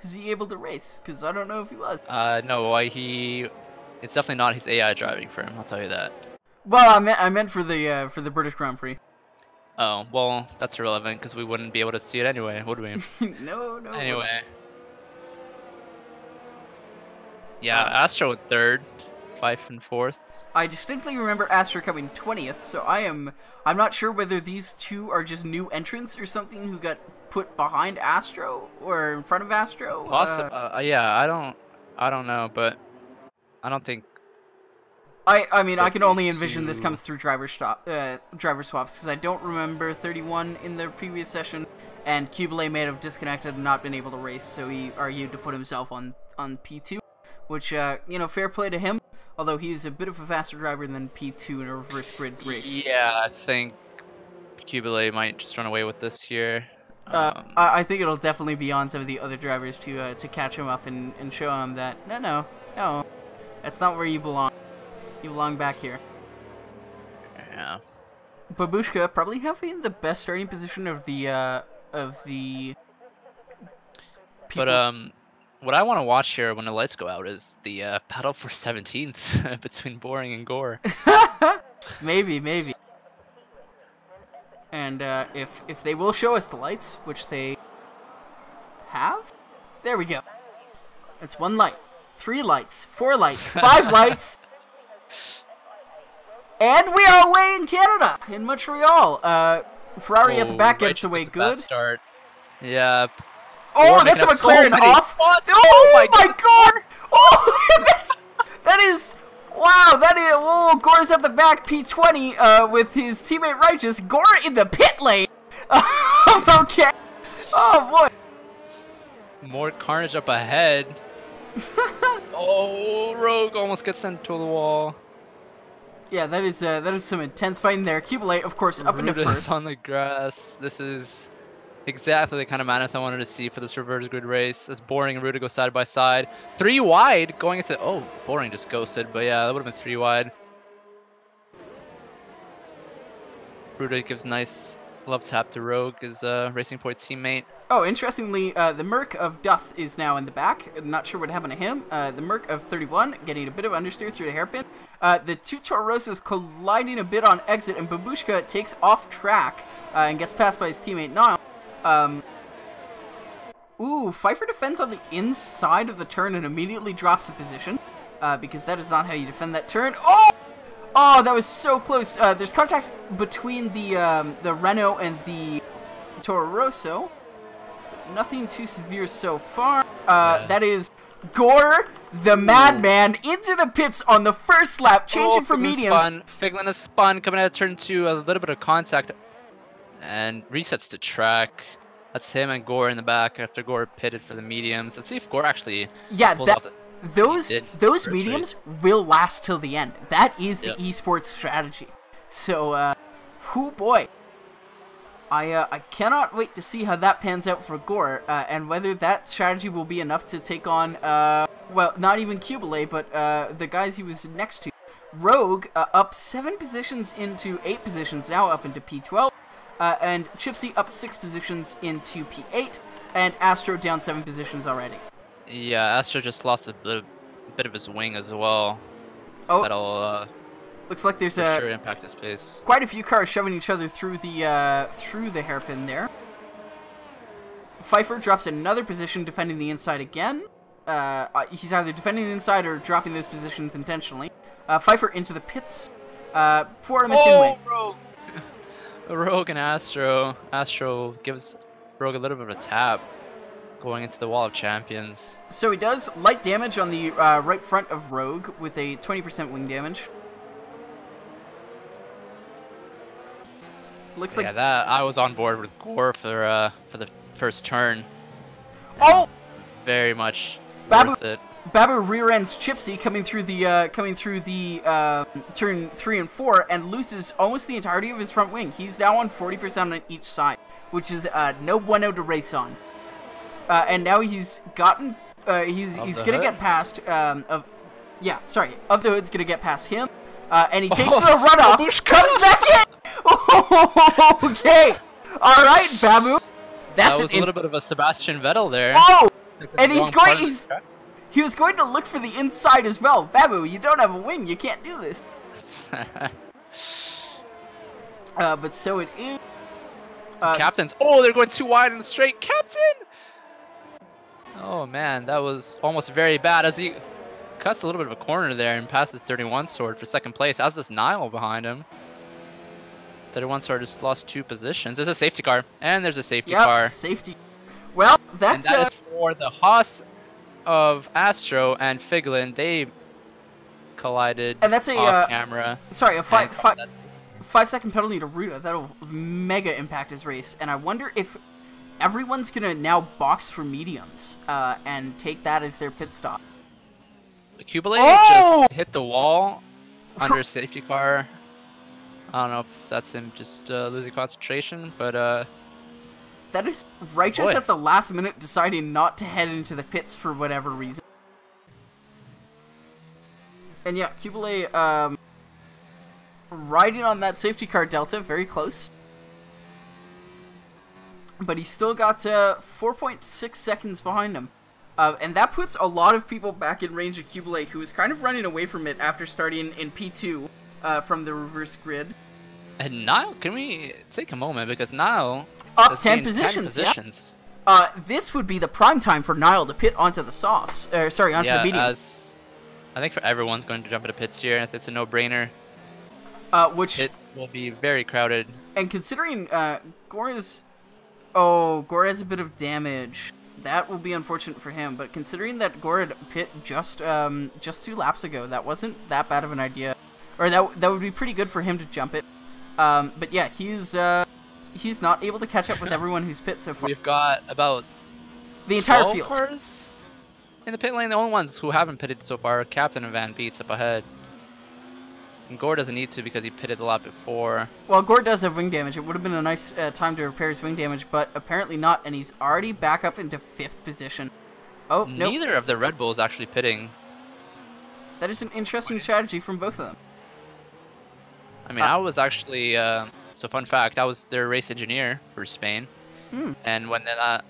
Was he able to race? Because I don't know if he was. No, it's definitely not his AI driving for him, I'll tell you that. Well, I meant for the British Grand Prix. Oh, well, that's irrelevant because we wouldn't be able to see it anyway, would we? No. Anyway. Yeah, Astro in 3rd, 5th and 4th. I distinctly remember Astro coming 20th, so I'm not sure whether these two are just new entrants or something who got put behind Astro or in front of Astro. Yeah, I don't know, but I don't think. I mean, I can only envision this comes through driver swaps, because I don't remember 31 in the previous session, and Kubele may have disconnected and not been able to race, so he argued to put himself on P2, which, fair play to him, although he's a bit of a faster driver than P2 in a reverse grid race. Yeah, I think Kubele might just run away with this here. I think it'll definitely be on some of the other drivers to catch him up and show him that, no, that's not where you belong. You belong back here. Yeah. Babushka probably having the best starting position of the people. But what I want to watch here when the lights go out is the battle for 17th between Boring and Gore. Maybe. And if they will show us the lights, which they have, there we go. It's 1 light, 3 lights, 4 lights, 5 lights. And we are away in Canada, in Montreal. Ferrari at the back gets away good. Start. Yeah. Oh, that's a McLaren off. Oh my god! Oh, that is. Wow, that is. Oh, Gore's at the back, P20, with his teammate Righteous. Gore in the pit lane. Okay. Oh boy. More carnage up ahead. Oh, Rogue almost gets sent to the wall. Yeah, that is some intense fighting there. Kubele, of course, up into first. on the grass. This is exactly the kind of madness I wanted to see for this reverse grid race. As Boring and Ruda go side by side. 3 wide going into... Oh, Boring just ghosted, but yeah, that would have been 3 wide. Ruda gives nice love tap to Rogue, his Racing Point teammate. Oh, interestingly, the Merc of Duff is now in the back. I'm not sure what happened to him. The Merc of 31 getting a bit of understeer through the hairpin. The 2 Torosos colliding a bit on exit, and Babushka takes off track and gets passed by his teammate Niall. Ooh, Pfeiffer defends on the inside of the turn and immediately drops a position. Because that is not how you defend that turn. Oh! Oh, that was so close. There's contact between the Renault and the Toro Rosso. Nothing too severe so far. Yeah. That is Gore, the madman, into the pits on the first lap, changing for mediums. Figlin is spun, coming out of turn 2, a little bit of contact, and resets to track. That's him and Gore in the back after Gore pitted for the mediums. Let's see if Gore actually pulls off this. Those mediums will last till the end. That is the esports strategy. So, whoo boy. I cannot wait to see how that pans out for Gore, and whether that strategy will be enough to take on, well, not even Cubile, but the guys he was next to. Rogue up 7 positions into 8 positions, now up into P12, and Chipsy up 6 positions into P8, and Astro down 7 positions already. Yeah, Astro just lost a bit of his wing as well. So that'll looks like there's sure impact his pace. Quite a few cars shoving each other through the hairpin there. Pfeiffer drops another position defending the inside again. He's either defending the inside or dropping those positions intentionally. Pfeiffer into the pits for a missing wing. Rogue! Rogue and Astro. Astro gives Rogue a little bit of a tap going into the wall of champions. So he does light damage on the right front of Rogue with a 20% wing damage. Looks like that I was on board with Gore for the first turn. Oh, very much Babu, worth it. Babu rear ends Chipsy coming through the turn 3 and 4 and loses almost the entirety of his front wing. He's now on 40% on each side, which is no bueno to race on. And now he's gotten he's gonna get past of the Hood's gonna get past him, and he takes the runoff, comes back in. Okay, all right, Babu. That was a little bit of a Sebastian Vettel there. Oh, and he was going to look for the inside as well. Babu, you don't have a wing. You can't do this. But so it is. Captains. Oh, they're going too wide in the straight. Captain. Oh man, that was almost very bad as he cuts a little bit of a corner there and passes 31 Sword for second place. As does Nile behind him. 31 Sword just lost 2 positions. There's a safety car, and there's a safety car. Safety. Well, that is for the Haas of Astro and Figlin. They collided. And that's a off camera. Sorry, a 5-second penalty to Ruta. That'll mega impact his race. And I wonder if everyone's gonna now box for mediums and take that as their pit stop. Cubile just hit the wall under a safety car. I don't know if that's him just losing concentration, but that is Righteous at the last minute deciding not to head into the pits for whatever reason. And yeah, Cubile riding on that safety car Delta, very close. But he's still got 4.6 seconds behind him. And that puts a lot of people back in range of Cubile, who was kind of running away from it after starting in P2 from the reverse grid. And Nile, can we take a moment, because Nile up 10 positions. Yeah. This would be the prime time for Nile to pit onto the softs, onto the mediums. I think for everyone's going to jump into pits here, and it's a no-brainer. Which it will be very crowded. And considering Gore has a bit of damage, that will be unfortunate for him. But considering that Gore had pit just 2 laps ago, that wasn't that bad of an idea, or that would be pretty good for him to jump it. But yeah, he's not able to catch up with everyone who's pit so far. We've got about the entire field cars in the pit lane. The only ones who haven't pitted so far are Captain and Van Beats up ahead. And Gore doesn't need to because he pitted the lap before. Well, Gore does have wing damage. It would have been a nice time to repair his wing damage, but apparently not, and he's already back up into 5th position. Oh, no. Neither of the Red Bulls actually pitting. That is an interesting strategy from both of them. I mean, I was actually, so fun fact, I was their race engineer for Spain. And when the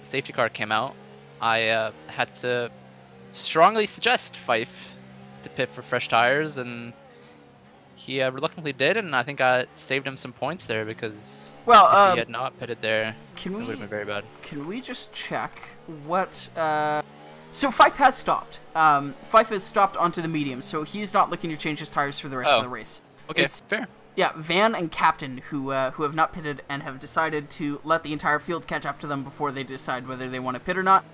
safety car came out, I had to strongly suggest Fife to pit for fresh tires, and he reluctantly did, and I think I saved him some points there because Well, if he had not pitted there, can it would have we been very bad. can we just check what? So Fife has stopped. Fife has stopped onto the medium, so he's not looking to change his tires for the rest of the race. Okay, It's, fair. yeah, Van and Captain who have not pitted and have decided to let the entire field catch up to them before they decide whether they want to pit or not.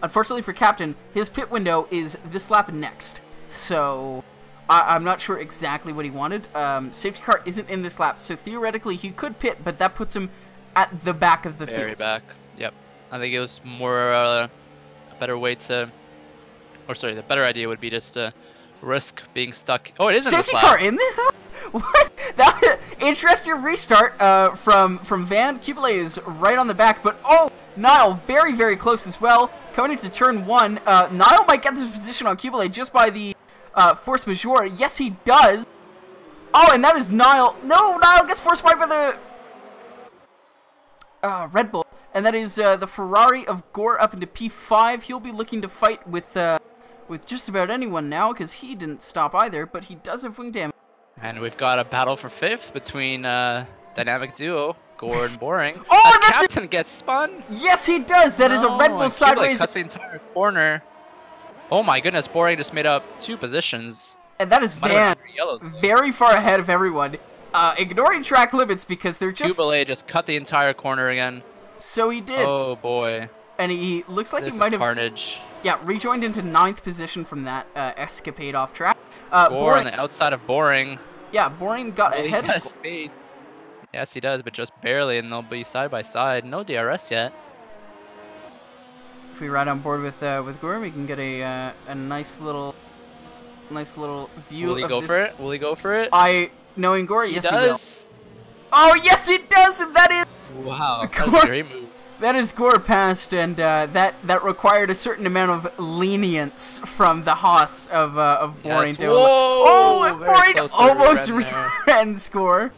Unfortunately for Captain, his pit window is this lap next, so I'm not sure exactly what he wanted. Safety car isn't in this lap, so theoretically he could pit, but that puts him at the back of the field. Very back. Yep. I think it was more a better way to, or sorry, the better idea would be just to risk being stuck. Oh, it is in this Safety lap. car in this? What? That interesting restart from Van. Kubele is right on the back, but oh, Niall very, very close as well. Coming into turn 1, Niall might get this position on Kubele just by the force majeure. Yes, he does. Oh, and that is Niall. No, Niall gets force wide by the Red Bull, and that is the Ferrari of Gore up into P5. He'll be looking to fight with just about anyone now because he didn't stop either, but he does have wing damage. And we've got a battle for 5th between dynamic duo Gore and Boring. Oh, that's Captain gets spun. Yes, he does. That is a Red Bull sideways. Cuts the entire corner. Oh my goodness, Boring just made up 2 positions. And that is Van, very far ahead of everyone. Ignoring track limits because they're just... Kubele just cut the entire corner again. So he did. Oh boy. And he looks like this he might have... carnage. Yeah, rejoined into 9th position from that escapade off track. Gore on the outside of Boring. Yeah, Boring got ahead of... Speed. Yes, he does, but just barely, and they'll be side by side. No DRS yet. If we ride on board with Gore, we can get a nice little view. Will he go for it? Will he go for it? Knowing Gore, yes, does. he will. Oh, yes, he does, and that is... Wow, that's a great move. That is Gore passed, and that required a certain amount of lenience from the Haas of Boring. Yes. Whoa! And Boring almost ran Score.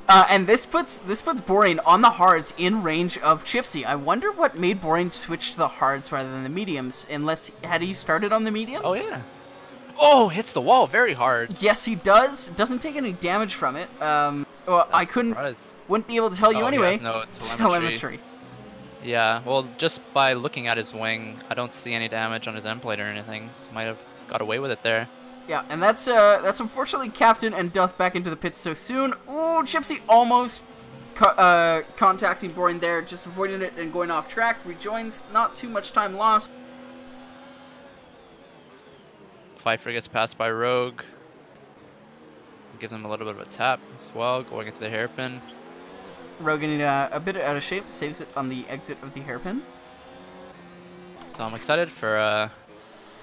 And this puts Boring on the hards in range of Chipsy. I wonder what made Boring switch to the hards rather than the mediums. Unless had he started on the mediums? Oh yeah. Oh, hits the wall very hard. Yes, he does. Doesn't take any damage from it. Well, I wouldn't be able to tell you anyway. He has no telemetry. Yeah, well, just by looking at his wing, I don't see any damage on his end plate or anything. So might have got away with it there. Yeah, and that's unfortunately Captain and Duff back into the pits so soon. Ooh, Chipsy almost contacting Boring there, just avoiding it and going off track. Rejoins, not too much time lost. Pfeiffer gets passed by Rogue. Gives him a little bit of a tap as well, going into the hairpin. Rogue getting a bit out of shape, saves it on the exit of the hairpin. So I'm excited for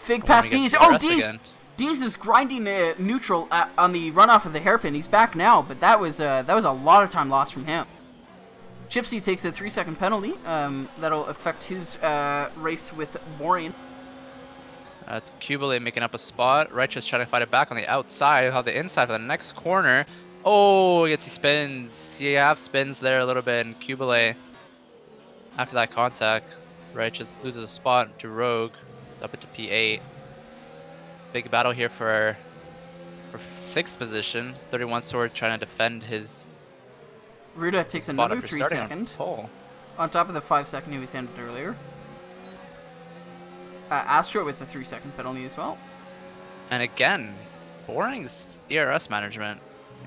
Fig past Dees. Oh, Dees! Dees is grinding neutral on the runoff of the hairpin. He's back now, but that was a lot of time lost from him. Chipsy takes a 3-second penalty. That'll affect his race with Boring. That's Kubele making up a spot. Righteous trying to fight it back on the outside. How the inside for the next corner. Oh, he spins. He half spins there a little bit, and Kubele, after that contact, Righteous loses a spot to Rogue. It's up into P8. Big battle here for 6th position. 31 Sword trying to defend his. Ruda takes another 3-second. On top of the 5-second he was handed earlier. Astro with the 3-second penalty as well. And again, Boring's ERS management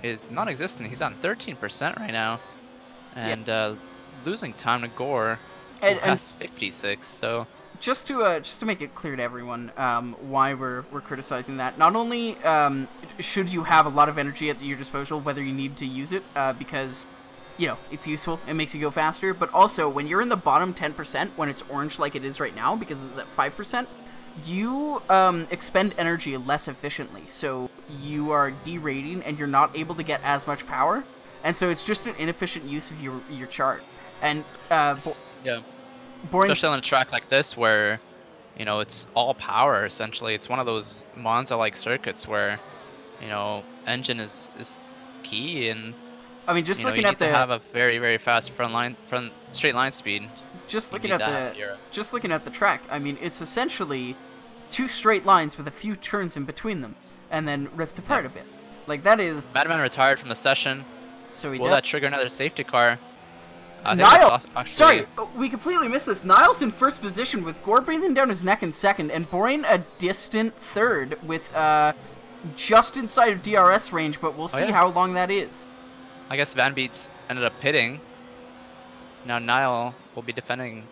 is non-existent. He's on 13% right now, and losing time to Gore, who has 56. So just to make it clear to everyone why we're criticizing that. Not only should you have a lot of energy at your disposal, whether you need to use it because it's useful, it makes you go faster, but also when you're in the bottom 10%, when it's orange like it is right now because it's at 5%, you expend energy less efficiently, so you are derating and you're not able to get as much power, and so it's just an inefficient use of your chart. And especially on a track like this where it's all power essentially. It's one of those Monza-like circuits where engine is key, and I mean, just looking you at need to have a very, very fast front straight line speed. Just looking at the track, I mean, it's essentially 2 straight lines with a few turns in between them, and then ripped apart a bit. Like, that is... Madman retired from the session. So he Will that trigger another safety car? I think Niall! that's actually... Sorry, we completely missed this. Niall's in first position with Gore breathing down his neck in second, and Boring a distant third with just inside of DRS range, but we'll see how long that is. I guess Van Beets ended up pitting. Now Niall will be defending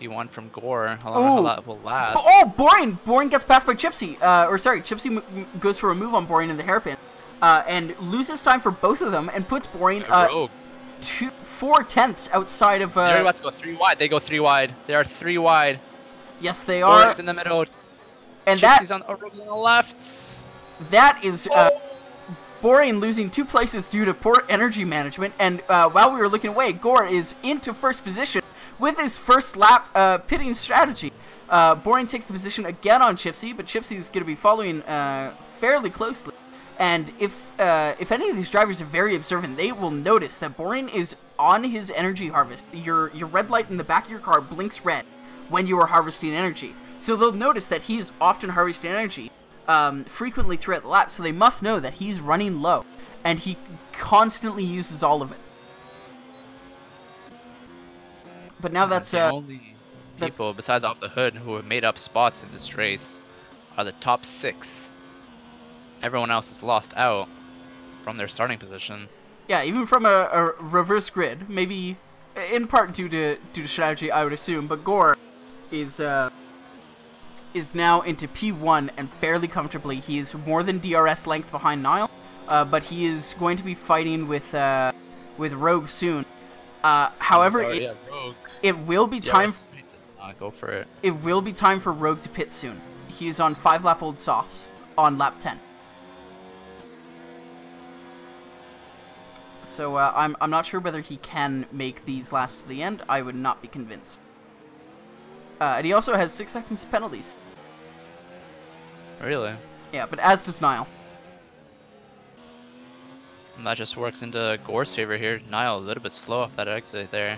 P1 from Gore. How long that will last? Oh, Boring! Boring gets passed by Chipsy. Chipsy goes for a move on Boring in the hairpin, and loses time for both of them, and puts Boring 4/10 outside of... They're about to go 3 wide. They go 3 wide. They are 3 wide. Yes, they are. Boring's in the middle. And Chipsy's on the left. That is... Boring losing 2 places due to poor energy management, and while we were looking away, Gore is into first position with his first lap pitting strategy. Boring takes the position again on Chipsy, but Chipsy is going to be following fairly closely. And if any of these drivers are very observant, they will notice that Boring is on his energy harvest. Your red light in the back of your car blinks red when you are harvesting energy. So they'll notice that he is often harvesting energy frequently throughout the lap, so they must know that he's running low, and he constantly uses all of it. But now that's the only people besides Off the Hood who have made up spots in this race are the top 6. Everyone else is lost out from their starting position. Yeah, even from a reverse grid, maybe in part due to strategy, I would assume. But Gore is now into P1 and fairly comfortably. He is more than DRS length behind Niall, but he is going to be fighting with Rogue soon. However, it will be time. Go for it. It will be time for Rogue to pit soon. He is on 5-lap-old softs on lap 10. So I'm not sure whether he can make these last to the end. I would not be convinced. And he also has 6 seconds penalties. Really? Yeah, but as does Niall. And that just works into Gore's favor here. Niall a little bit slow off that exit there.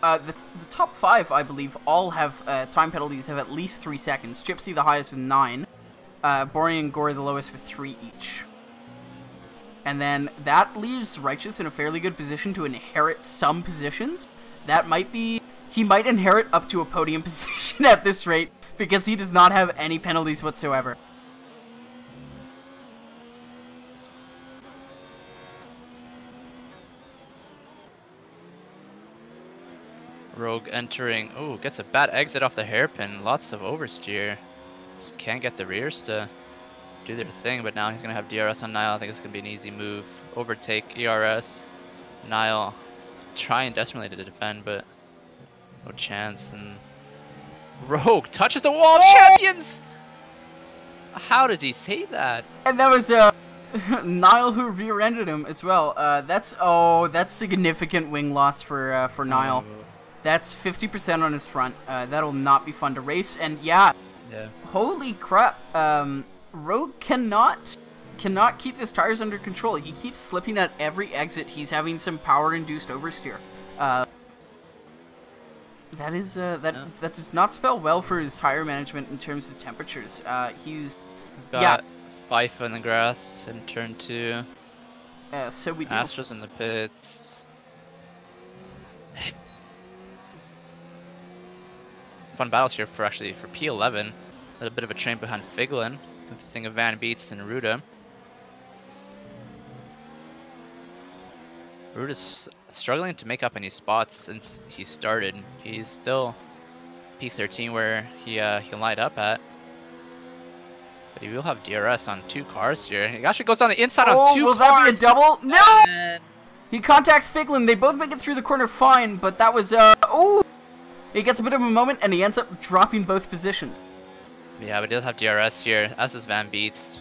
The top 5, I believe, all have time penalties of at least 3 seconds. Gypsy the highest with 9. Boring and Gore the lowest with 3 each. And then that leaves Righteous in a fairly good position to inherit some positions. That might be... He might inherit up to a podium position at this rate, because he does not have any penalties whatsoever. Rogue entering. Oh, gets a bad exit off the hairpin. Lots of oversteer. Just can't get the rears to do their thing, but now he's going to have DRS on Niall. I think it's going to be an easy move. Overtake, ERS. Niall trying desperately to defend, but no chance. And Rogue touches the wall. Champions! How did he save that? And that was Niall who rear-ended him as well. That's significant wing loss for Niall. That's 50% on his front. That'll not be fun to race. And yeah. Holy crap. Rogue cannot keep his tires under control. He keeps slipping at every exit. He's having some power-induced oversteer. That does not spell well for his tire management in terms of temperatures. He's got Fife in the grass in turn 2. So we do. Astro's in the pits. Fun battles here for P11. A bit of a train behind Figlin, consisting of Van Beets and Ruda. Ruda's struggling to make up any spots since he started. He's still P13 where he light up at. But he will have DRS on 2 cars here. He actually goes on the inside on 2 will cars. That be a double? No! And he contacts Figlin. They both make it through the corner fine, but that was, he gets a bit of a moment, and he ends up dropping both positions. Yeah, but he does have DRS here, as does Van Beets.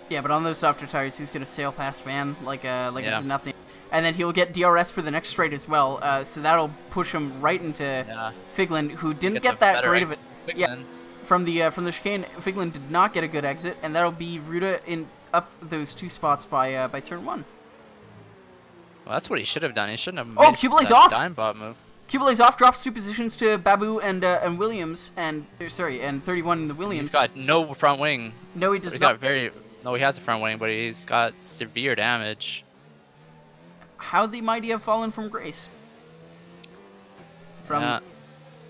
Yeah, but on those softer tires, he's gonna sail past Van like it's nothing, and then he'll get DRS for the next straight as well. So that'll push him right into Figlin, who didn't get that great of it. Yeah, from the chicane, Figlin did not get a good exit, and that'll be Ruda in up those 2 spots by turn 1. Well, that's what he should have done. He shouldn't have made Kubelay's off. Dime bot move. Kubelay's off, drops 2 positions to Babu and Williams, and 31 in the Williams. He's got no front wing. No, he does He's not. got very No, he has a front wing, but he's got severe damage. How the mighty have fallen from grace. Yeah.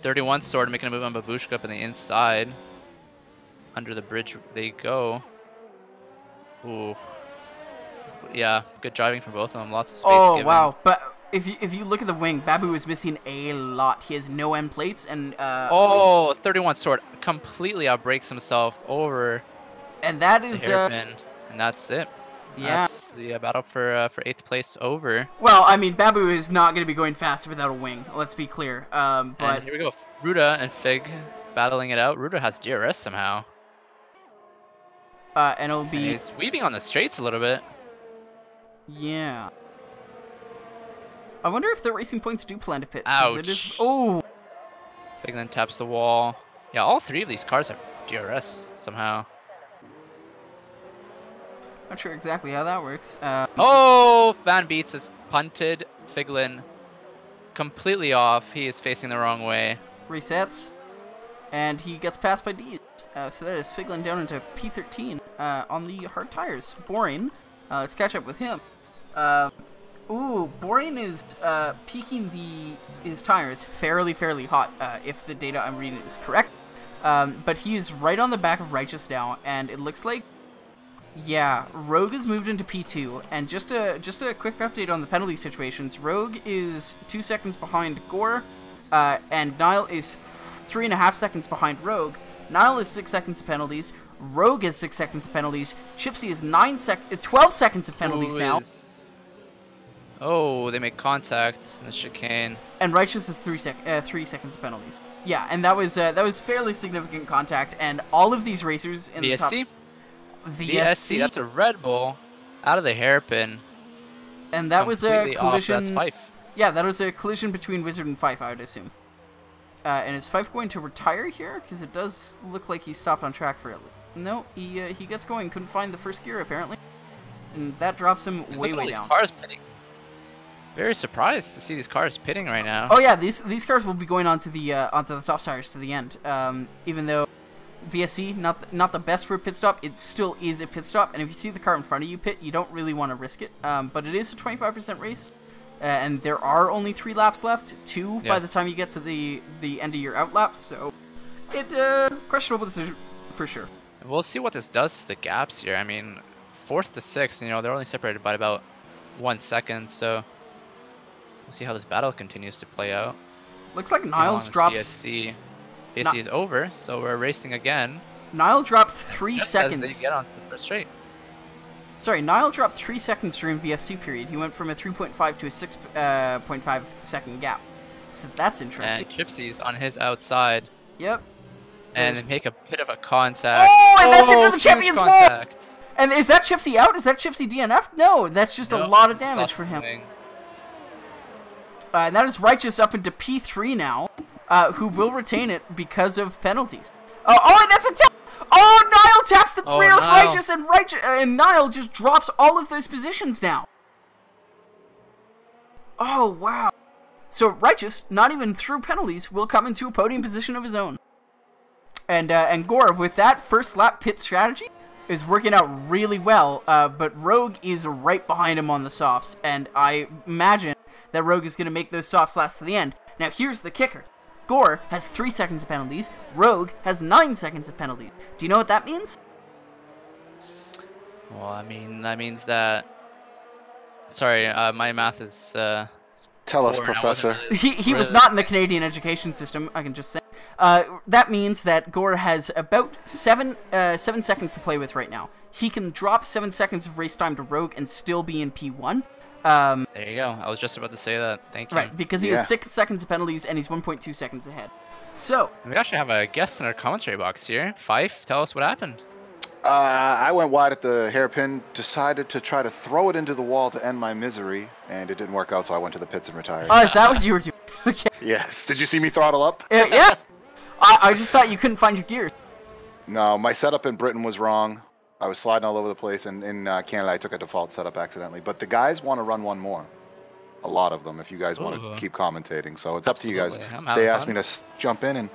31 sword making a move on Babushka up in the inside. Under the bridge they go. Ooh. Yeah, good driving from both of them. Lots of space Oh given. wow! But if you look at the wing, Babu is missing a lot. He has no end plates and Oh, 31 sword completely outbreaks himself over and that the is hairpin, and that's it. yeah. That's the battle for 8th place over. Well, I mean, Babu is not going to be going fast without a wing. Let's be clear. But And here we go. Ruda and Fig battling it out. Ruda has DRS somehow. and it'll And be he's weaving on the straights a little bit. yeah. I wonder if the Racing Points do plan to pit. Ouch. Oh, Fig then taps the wall. Yeah, all three of these cars have DRS somehow. not sure exactly how that works. Oh, Van Beats is punted. Figlin completely off. He is facing the wrong way. Resets, and he gets passed by D. So that is Figlin down into P13 on the hard tires. Boring. Let's catch up with him. Boring is peaking his tires fairly hot, if the data I'm reading is correct. But he is right on the back of Righteous now, and it looks like, yeah, Rogue has moved into P2. And just a quick update on the penalty situations. Rogue is 2 seconds behind Gore, and Nile is 3.5 seconds behind Rogue. Nile is 6 seconds of penalties. Rogue is 6 seconds of penalties. Chipsy is 12 seconds of penalties now. Oh, they make contact in the chicane. And Righteous is 3 seconds of penalties. Yeah, and that was fairly significant contact. And all of these racers in VSC? the top. VSC, that's a Red Bull out of the hairpin. And that was a collision. That's Fife. Yeah, that was a collision between Wizard and Fife, I would assume. And is Fife going to retire here? Because it does look like he stopped on track for it. No, he gets going. Couldn't find the first gear apparently, and that drops him way down. Cars pitting. Very surprised to see these cars pitting right now. Oh yeah, these cars will be going onto the soft tires to the end. Even though VSC not the best for a pit stop, it still is a pit stop. And if you see the car in front of you pit, you don't really want to risk it. But it is a 25% race. And there are only 3 laps left, 2 by the time you get to the end of your out laps, so it questionable decision for sure. We'll see what this does to the gaps here. I mean, 4th to 6th, they're only separated by about 1 second, so we'll see how this battle continues to play out. Looks like Niles drops. BSC is over, so we're racing again. Nile dropped 3 just seconds. As they get onto the first straight. Sorry, Nile dropped 3 seconds during VSC period. He went from a 3.5 to a 6.5 second gap. So that's interesting. And Chipsy's on his outside. Yep. And they make a bit of a contact. Oh, and that's into the champion's wall! Contact. And is that Chipsy out? Is that Chipsy DNF? No, that's just a lot of damage for him. And that is Righteous up into P3 now, who will retain it because of penalties. Oh, and that's a tap! Oh, Nile taps the rear of Righteous, and Nile just drops all of those positions now. Oh, wow. So Righteous, not even through penalties, will come into a podium position of his own. And Gore, with that first lap pit strategy, is working out really well, but Rogue is right behind him on the softs, and I imagine that Rogue is going to make those softs last to the end. Now, here's the kicker. Gore has 3 seconds of penalties. Rogue has 9 seconds of penalties. Do you know what that means? Well, I mean, that means that... Sorry, my math is... Tell us, Professor. He was not in the Canadian education system, I can just say. That means that Gore has about 7 seconds to play with right now. He can drop 7 seconds of race time to Rogue and still be in P1. There you go. I was just about to say that. Thank you. Right, because he has 6 seconds of penalties and he's 1.2 seconds ahead. So we actually have a guest in our commentary box here. Fife, tell us what happened. I went wide at the hairpin, decided to try to throw it into the wall to end my misery, and it didn't work out, so I went to the pits and retired. Oh, is that what you were doing? Okay. Yes. Did you see me throttle up? Yeah. I just thought you couldn't find your gears. No, my setup in Britain was wrong. I was sliding all over the place, and in Canada I took a default setup accidentally. But the guys want to run one more. A lot of them, if you guys want to keep commentating. So it's up to you guys. They asked me to jump in, and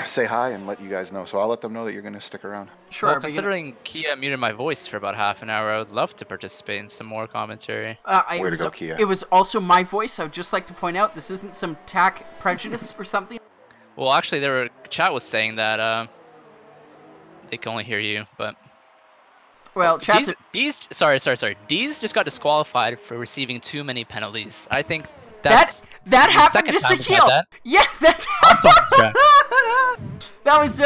say hi and let you guys know. So I'll let them know that you're going to stick around. Sure. Well, considering Kia muted my voice for about half an hour, I would love to participate in some more commentary. Way to go, Kia. It was also my voice. I would just like to point out this isn't some tack prejudice or something. Well, actually, chat was saying that they can only hear you, but well, D's just got disqualified for receiving too many penalties. I think that happened to Shaquille. Yeah, that's that was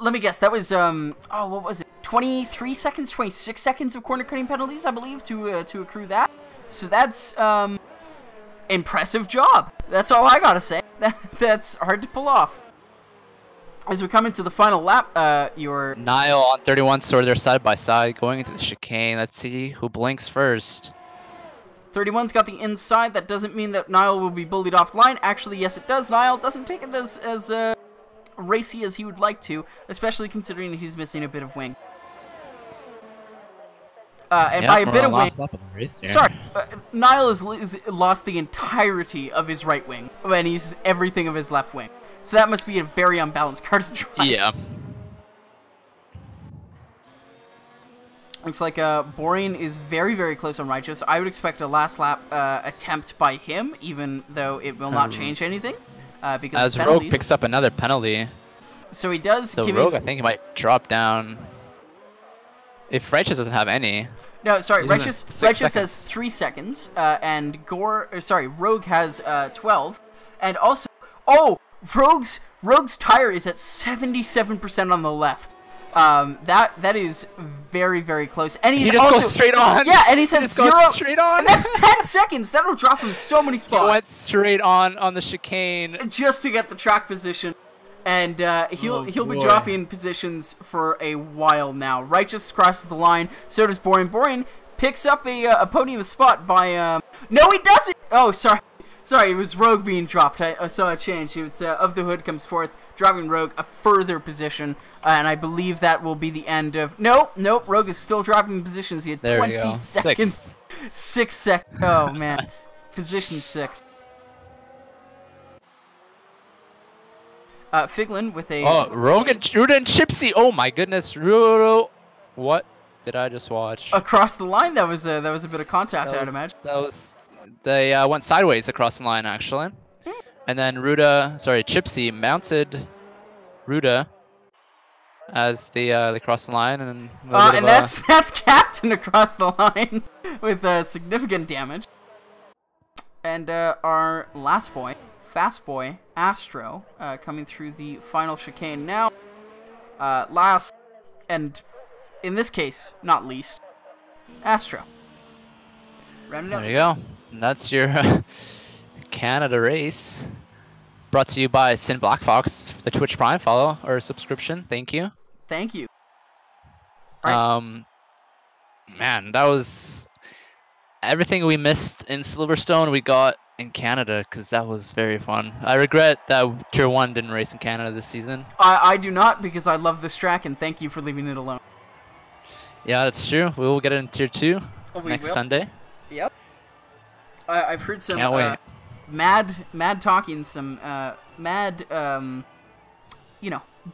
let me guess. That was what was it? 23 seconds, 26 seconds of corner cutting penalties, I believe, to accrue that. So that's impressive job. That's all I gotta say. That's hard to pull off. As we come into the final lap, your Niall on 31 sort of they're side by side going into the chicane. Let's see who blinks first. 31's got the inside. That doesn't mean that Niall will be bullied offline. Actually, yes, it does. Niall doesn't take it as racy as he would like to, especially considering he's missing a bit of wing. And by a bit of wing, Niall has lost the entirety of his right wing, and he's everything of his left wing. So that must be a very unbalanced car to drive. Yeah. Looks like Boring is very, very close on Righteous. I would expect a last lap attempt by him, even though it will not change anything. Because as Rogue picks up another penalty. So he does. So Rogue, I think he might drop down. If Righteous doesn't have any. No, sorry, Righteous has 3 seconds, and Rogue has 12, and also, Rogue's tire is at 77% on the left. That is very, very close, and he just goes straight on. Yeah, and he's at 0. Straight on. And that's 10 seconds. That'll drop him so many spots. He went straight on the chicane just to get the track position. And he'll be dropping positions for a while now. Righteous crosses the line. So does Boring. Boring picks up a podium spot by... No, he doesn't! Oh, sorry. Sorry, it was Rogue being dropped. I saw a change. It's Of the Hood comes forth, dropping Rogue a further position. And I believe that will be the end of... Nope. Rogue is still dropping positions. He had 20 seconds. 6 seconds. Oh, man. Position 6. Figlin with a... Oh, Ruda and Chipsy! Oh my goodness, Ruda! What did I just watch? Across the line, that was a bit of contact, I'd imagine. They went sideways across the line, actually. And then Chipsy mounted Ruda as they crossed the line. And that's Captain across the line with significant damage. And our last boy, Fast Boy, Astro, coming through the final chicane now. Last, and in this case, not least, Astro. Round it up. There you go. And that's your Canada race. Brought to you by Sin Black Fox, the Twitch Prime follow or subscription. Thank you. Thank you. Right. Man, that was everything we missed in Silverstone. We got in Canada, because that was very fun. I regret that Tier 1 didn't race in Canada this season. I do not, because I love this track, and thank you for leaving it alone. Yeah, that's true. We will get it in Tier 2 next Sunday. Yep. I've heard some mad talking, some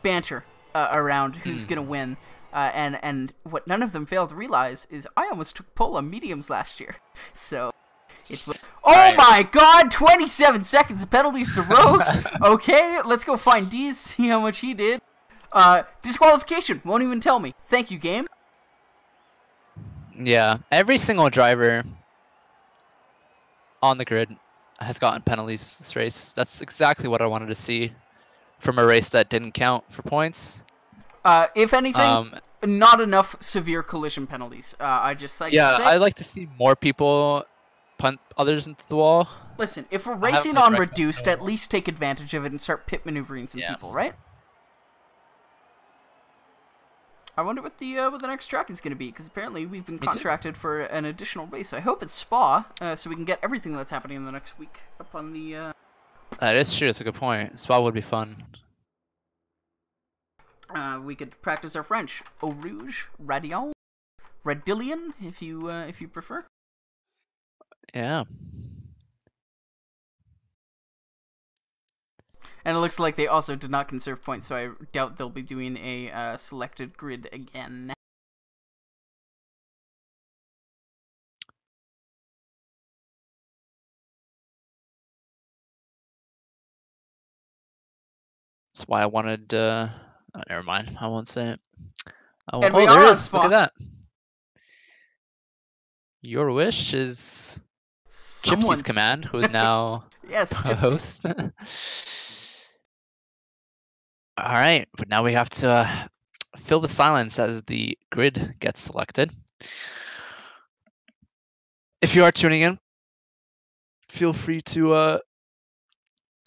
banter around who's going to win. And what none of them failed to realize is I almost took pole on mediums last year. So... my god, 27 seconds of penalties to Rogue. Okay, let's go find D's, see how much he did. Disqualification, won't even tell me. Thank you, game. Yeah, every single driver on the grid has gotten penalties this race. That's exactly what I wanted to see from a race that didn't count for points. If anything, not enough severe collision penalties. I'd like to see more people punt others into the wall. Listen, if we're racing on reduced, at least take advantage of it and start pit maneuvering some people, right? I wonder what the next track is going to be, because apparently we've been contracted for an additional race. I hope it's Spa, so we can get everything that's happening in the next week up on the... That is true, that's a good point. Spa would be fun. We could practice our French. Eau Rouge, Radion, Radillion, if you prefer. Yeah. And it looks like they also did not conserve points, so I doubt they'll be doing a selected grid again. That's why I wanted. Oh, never mind. I won't say it. And we Oh, there are it on is. Look at spot. that. Your wish is Gypsy's command, who is now yes, Gypsy. host. All right, but now we have to fill the silence as the grid gets selected. If you are tuning in, feel free to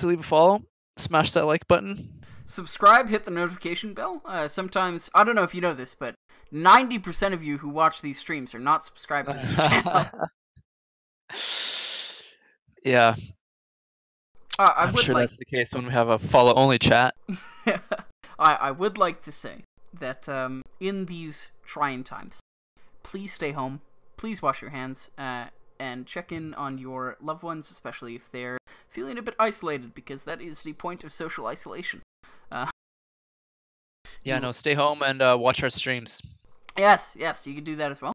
leave a follow, smash that like button. Subscribe, hit the notification bell. Sometimes, I don't know if you know this, but 90% of you who watch these streams are not subscribed to this channel. Yeah. I'm sure that's the case when we have a follow-only chat. I would like to say that in these trying times, please stay home, please wash your hands, and check in on your loved ones, especially if they're feeling a bit isolated, because that is the point of social isolation. Yeah, no, stay home and watch our streams. Yes, you can do that as well.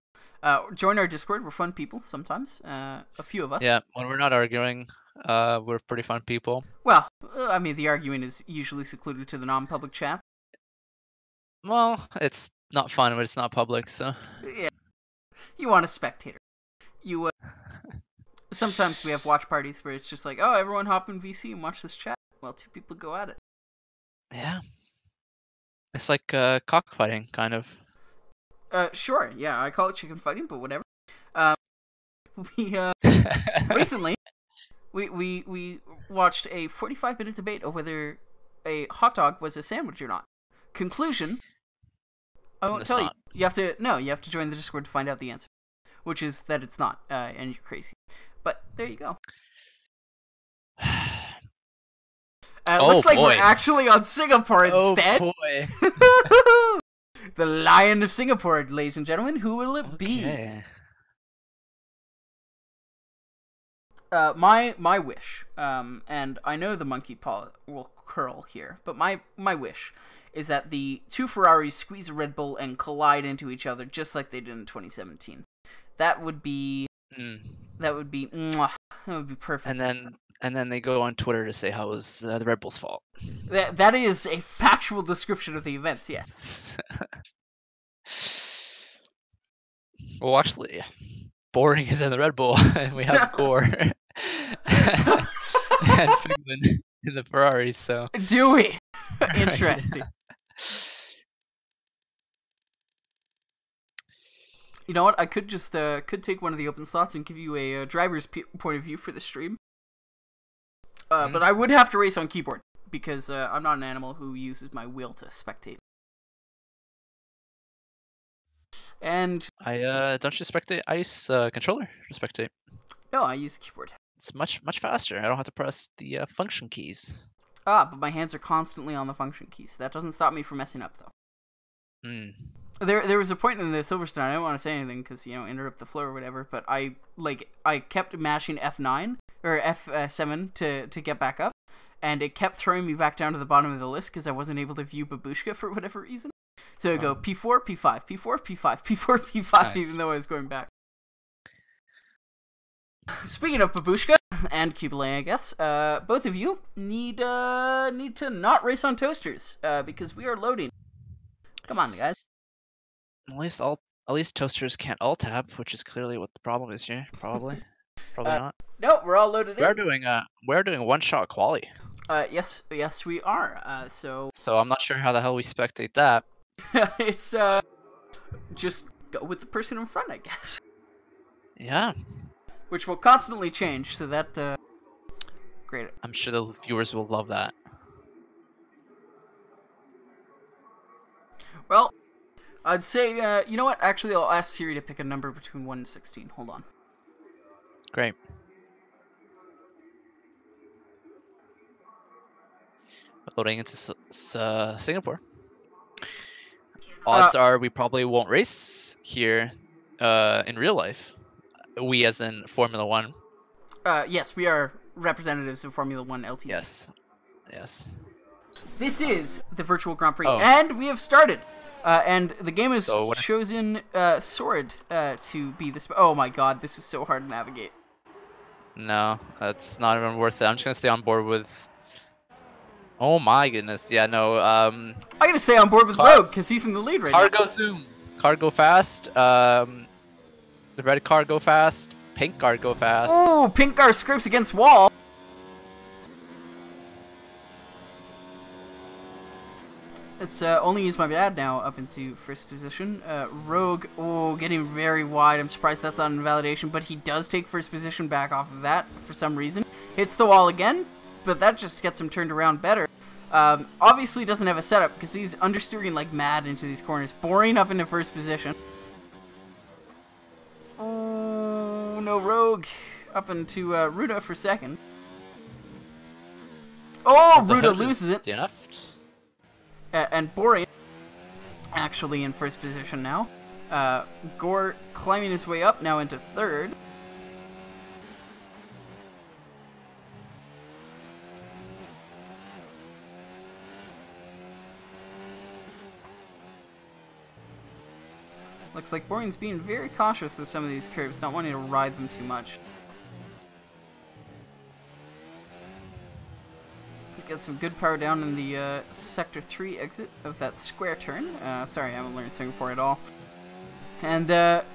Join our Discord. We're fun people sometimes. A few of us. Yeah, when we're not arguing, we're pretty fun people. Well, I mean, the arguing is usually secluded to the non-public chat. Well, it's not fun, but it's not public, so... Yeah. You want a spectator. You, sometimes we have watch parties where it's just like, oh, everyone hop in VC and watch this chat while two people go at it. Yeah. It's like cockfighting, kind of. Sure, yeah, I call it chicken fighting, but whatever. Recently, we watched a 45-minute debate of whether a hot dog was a sandwich or not. Conclusion, I won't tell you. You have to join the Discord to find out the answer, which is that it's not, and you're crazy. But there you go. Looks like we're actually on Singapore instead. Oh boy. The Lion of Singapore, ladies and gentlemen. Who will it be? My wish, and I know the monkey paw will curl here, but my wish is that the two Ferraris squeeze a Red Bull and collide into each other just like they did in 2017. That would be perfect. And then they go on Twitter to say how it was the Red Bull's fault. That is a factual description of the events, yes. Well, actually, Boring is in the Red Bull, and we have Gore and Figman in the Ferraris, so... Do we? Interesting. You know what? I could just could take one of the open slots and give you a driver's point of view for the stream. But I would have to race on keyboard because I'm not an animal who uses my wheel to spectate. And don't you spectate ice controller to spectate? No, I use the keyboard. It's much faster. I don't have to press the function keys. But my hands are constantly on the function keys. That doesn't stop me from messing up though. There was a point in the Silverstone, I don't want to say anything because, you know, interrupt the flow or whatever, but I kept mashing F9 or F7 to get back up, and it kept throwing me back down to the bottom of the list because I wasn't able to view Babushka for whatever reason. So I go P4, P5, P4, P5, P4, P5, nice. Even though I was going back. Speaking of Babushka and Kubelay, I guess, both of you need to not race on toasters because we are loading. Come on, guys. At least toasters can't alt tab, which is clearly what the problem is here. Probably not. No, we're all loaded in. We're doing one-shot quali. Yes, we are. So I'm not sure how the hell we spectate that. It's just go with the person in front, I guess. Yeah. Which will constantly change, so that great. I'm sure the viewers will love that. Well, I'd say, you know what? Actually, I'll ask Siri to pick a number between 1 and 16. Hold on. Great. Loading into Singapore. Odds are we probably won't race here in real life. We as in Formula 1. Yes, we are representatives of Formula 1 LTD. Yes. Yes. This is the Virtual Grand Prix, Oh. and we have started. And the game has So what- chosen Sword to be this. Oh my god, this is so hard to navigate. No, that's not even worth it. I'm just gonna stay on board with. Oh my goodness. Yeah. No. I gotta stay on board with Car- Rogue because he's in the lead right Car now. go zoom. Car go fast. The red car go fast. Pink car go fast. Ooh, pink car scrapes against wall. It's only used by dad now up into first position. Rogue, oh, getting very wide. I'm surprised that's not an invalidation, but he does take first position back off of that for some reason. Hits the wall again, but that just gets him turned around better. Obviously doesn't have a setup because he's understeering like mad into these corners. Boring up into first position. Oh, no, Rogue. Up into Ruda for second. Oh, The Ruda hood loses is it. DNF'd. And Boring actually in first position now. Gore climbing his way up now into third. Looks like Boring's being very cautious with some of these curves, not wanting to ride them too much. Get some good power down in the Sector 3 exit of that square turn. Sorry, I haven't learned Singapore at all. And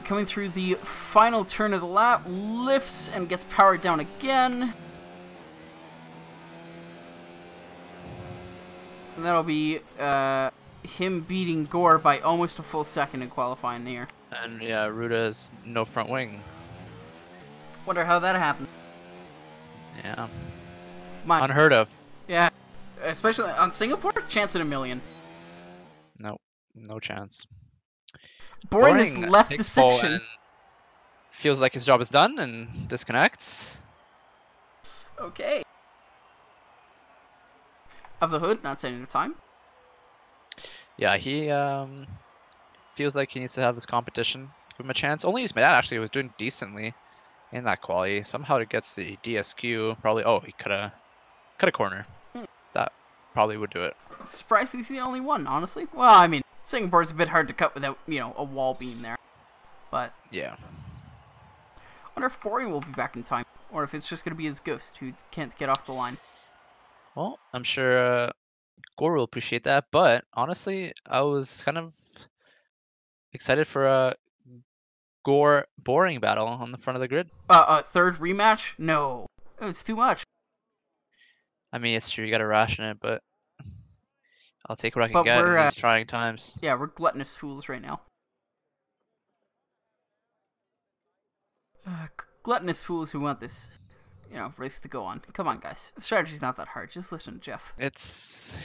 coming through the final turn of the lap, lifts and gets powered down again. And that'll be him beating Gore by almost a full second in qualifying here. And yeah, Ruda is no front wing. Wonder how that happened. Yeah. My, Unheard of. yeah, especially on Singapore, chance in a million. Nope. No chance. Boring has Boring left the takes pole section. and feels like his job is done and disconnects. Okay. Of the Hood, not setting a time. Yeah, he feels like he needs to have this competition. Give him a chance. Only his dad actually was doing decently in that quali. Somehow it gets the DSQ. Probably. Oh, he cut a corner. That probably would do it. Surprised he's the only one, honestly. Well, I mean, Singapore's a bit hard to cut without, you know, a wall being there. But Yeah. I wonder if Boring will be back in time, or if it's just going to be his ghost who can't get off the line. Well, I'm sure Gore will appreciate that. But honestly, I was kind of excited for a Gore boring battle on the front of the grid. Third rematch? No. It's too much. I mean, it's true, you gotta ration it, but I'll take what I can But get we're, in these trying times. Yeah, we're gluttonous fools right now. Gluttonous fools who want this, you know, race to go on. Come on, guys. Strategy's not that hard. Just listen to Jeff.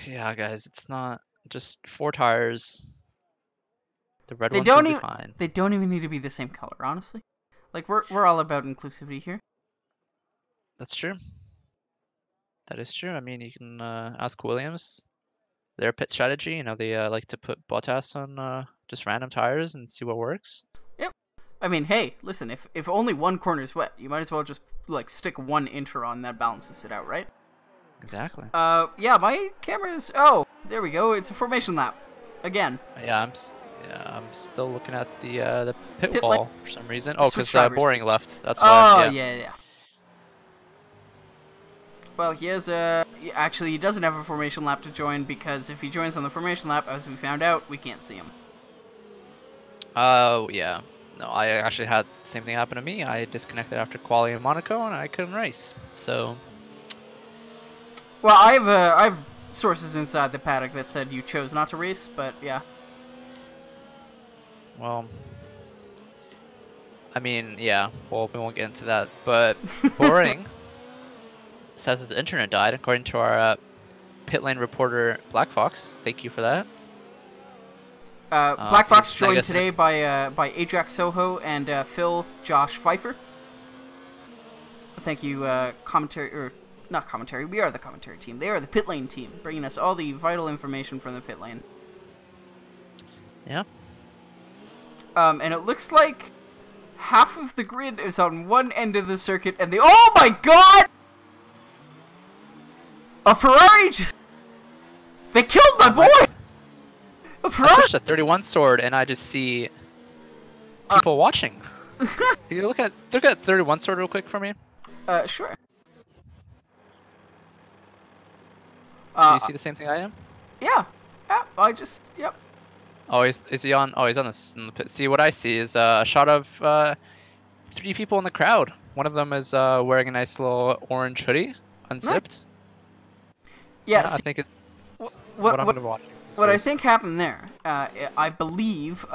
Yeah, guys, it's not just 4 tires. The red They ones don't will be even. fine. They don't even need to be the same color, honestly. Like we're all about inclusivity here. That's true. That is true. I mean, you can ask Williams their pit strategy. You know, they like to put Bottas on just random tires and see what works. Yep. I mean, hey, listen. If only one corner's wet, you might as well just like stick one inter on that balances it out, right? Exactly. Yeah, my camera's. Oh, there we go. It's a formation lap, again. Yeah, I'm still looking at the pit Pit wall lane. for some reason. Oh, Switch because drivers. Boring left. That's Oh, why. yeah. Well, he has actually, he doesn't have a formation lap to join because if he joins on the formation lap, as we found out, we can't see him. Oh, yeah. No, I actually had the same thing happen to me. I disconnected after quali in Monaco and I couldn't race. So, Well, I have sources inside the paddock that said you chose not to race, but yeah. well, I mean, yeah. Well, we won't get into that. But Boring says his internet died, according to our pit lane reporter Black Fox. Thank you for that. Black Fox I joined guess- today by Ajax Soho and Phil Josh Pfeiffer. Thank you, commentary, or not commentary, we are the commentary team. They are the pit lane team, bringing us all the vital information from the pit lane. Yeah. And it looks like half of the grid is on one end of the circuit, and oh my god! A Ferrari! They killed my boy! A I Ferrari! pushed a 31 sword and I just see people watching. Can you look at 31 sword real quick for me? Sure. Do you see the same thing I am? Yeah. Yeah, I just, yep. Oh, is he on? Oh, he's on the pit. See, what I see is a shot of 3 people in the crowd. One of them is wearing a nice little orange hoodie, unzipped. Yeah, I see, think it's what I'm gonna watch. what I think happened there, I believe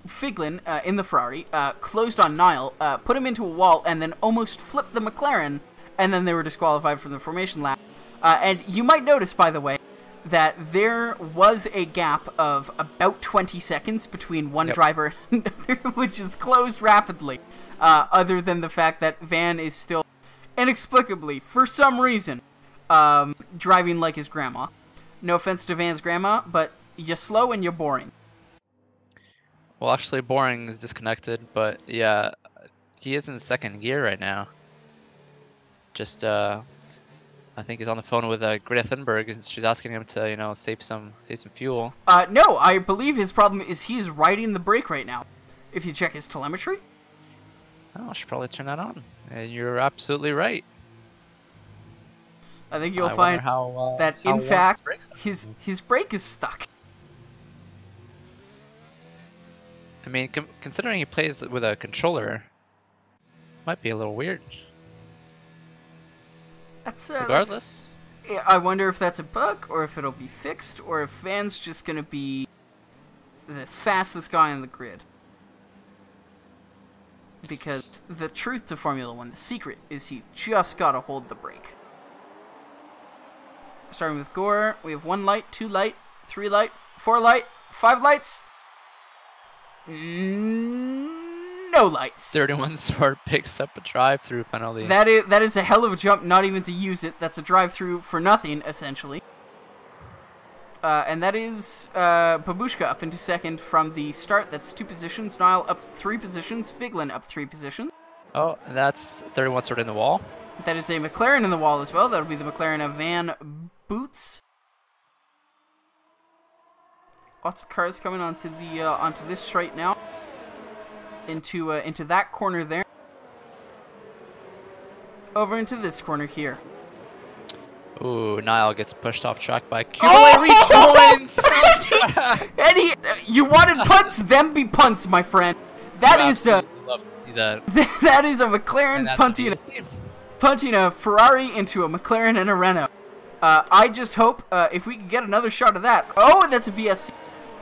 Figlin in the Ferrari closed on Niall, put him into a wall, and then almost flipped the McLaren, and then they were disqualified from the formation lap. And you might notice, by the way, that there was a gap of about 20 seconds between one driver and another, which is closed rapidly, other than the fact that Van is still, inexplicably, for some reason, driving like his grandma. No offense to Van's grandma, but you're slow and you're boring. Well, actually, boring is disconnected, but yeah, he is in second gear right now. Just I think he's on the phone with Greta Thunberg, and she's asking him to, you know, save some fuel. No, I believe his problem is he's riding the brake right now. If you check his telemetry. Oh, I should probably turn that on. And you're absolutely right. I think you'll I find wonder that how in fact brakes are. his brake is stuck. I mean, considering he plays with a controller, might be a little weird. That's Regardless. I wonder if that's a bug, or if it'll be fixed, or if Van's just gonna be the fastest guy on the grid. Because the truth to Formula 1, the secret, is he just gotta hold the brake. Starting with Gore, we have 1 light, 2 light, 3 light, 4 light, 5 lights. No lights. 31 sword picks up a drive-through penalty. That is a hell of a jump, not even to use it. That's a drive-through for nothing, essentially. And that is Babushka up into second from the start. That's 2 positions. Niall up 3 positions. Figlin up 3 positions. Oh, and that's 31 sword in the wall. That is a McLaren in the wall as well. That'll be the McLaren of Van Boots. Lots of cars coming onto the onto this straight now. Into that corner there. Over into this corner here. Ooh, Niall gets pushed off track by Rejoins! And you wanted punts, them be punts, my friend. That is love to see that. that is a McLaren punting a Ferrari into a McLaren and a Renault. I just hope if we can get another shot of that. Oh, that's a VSC.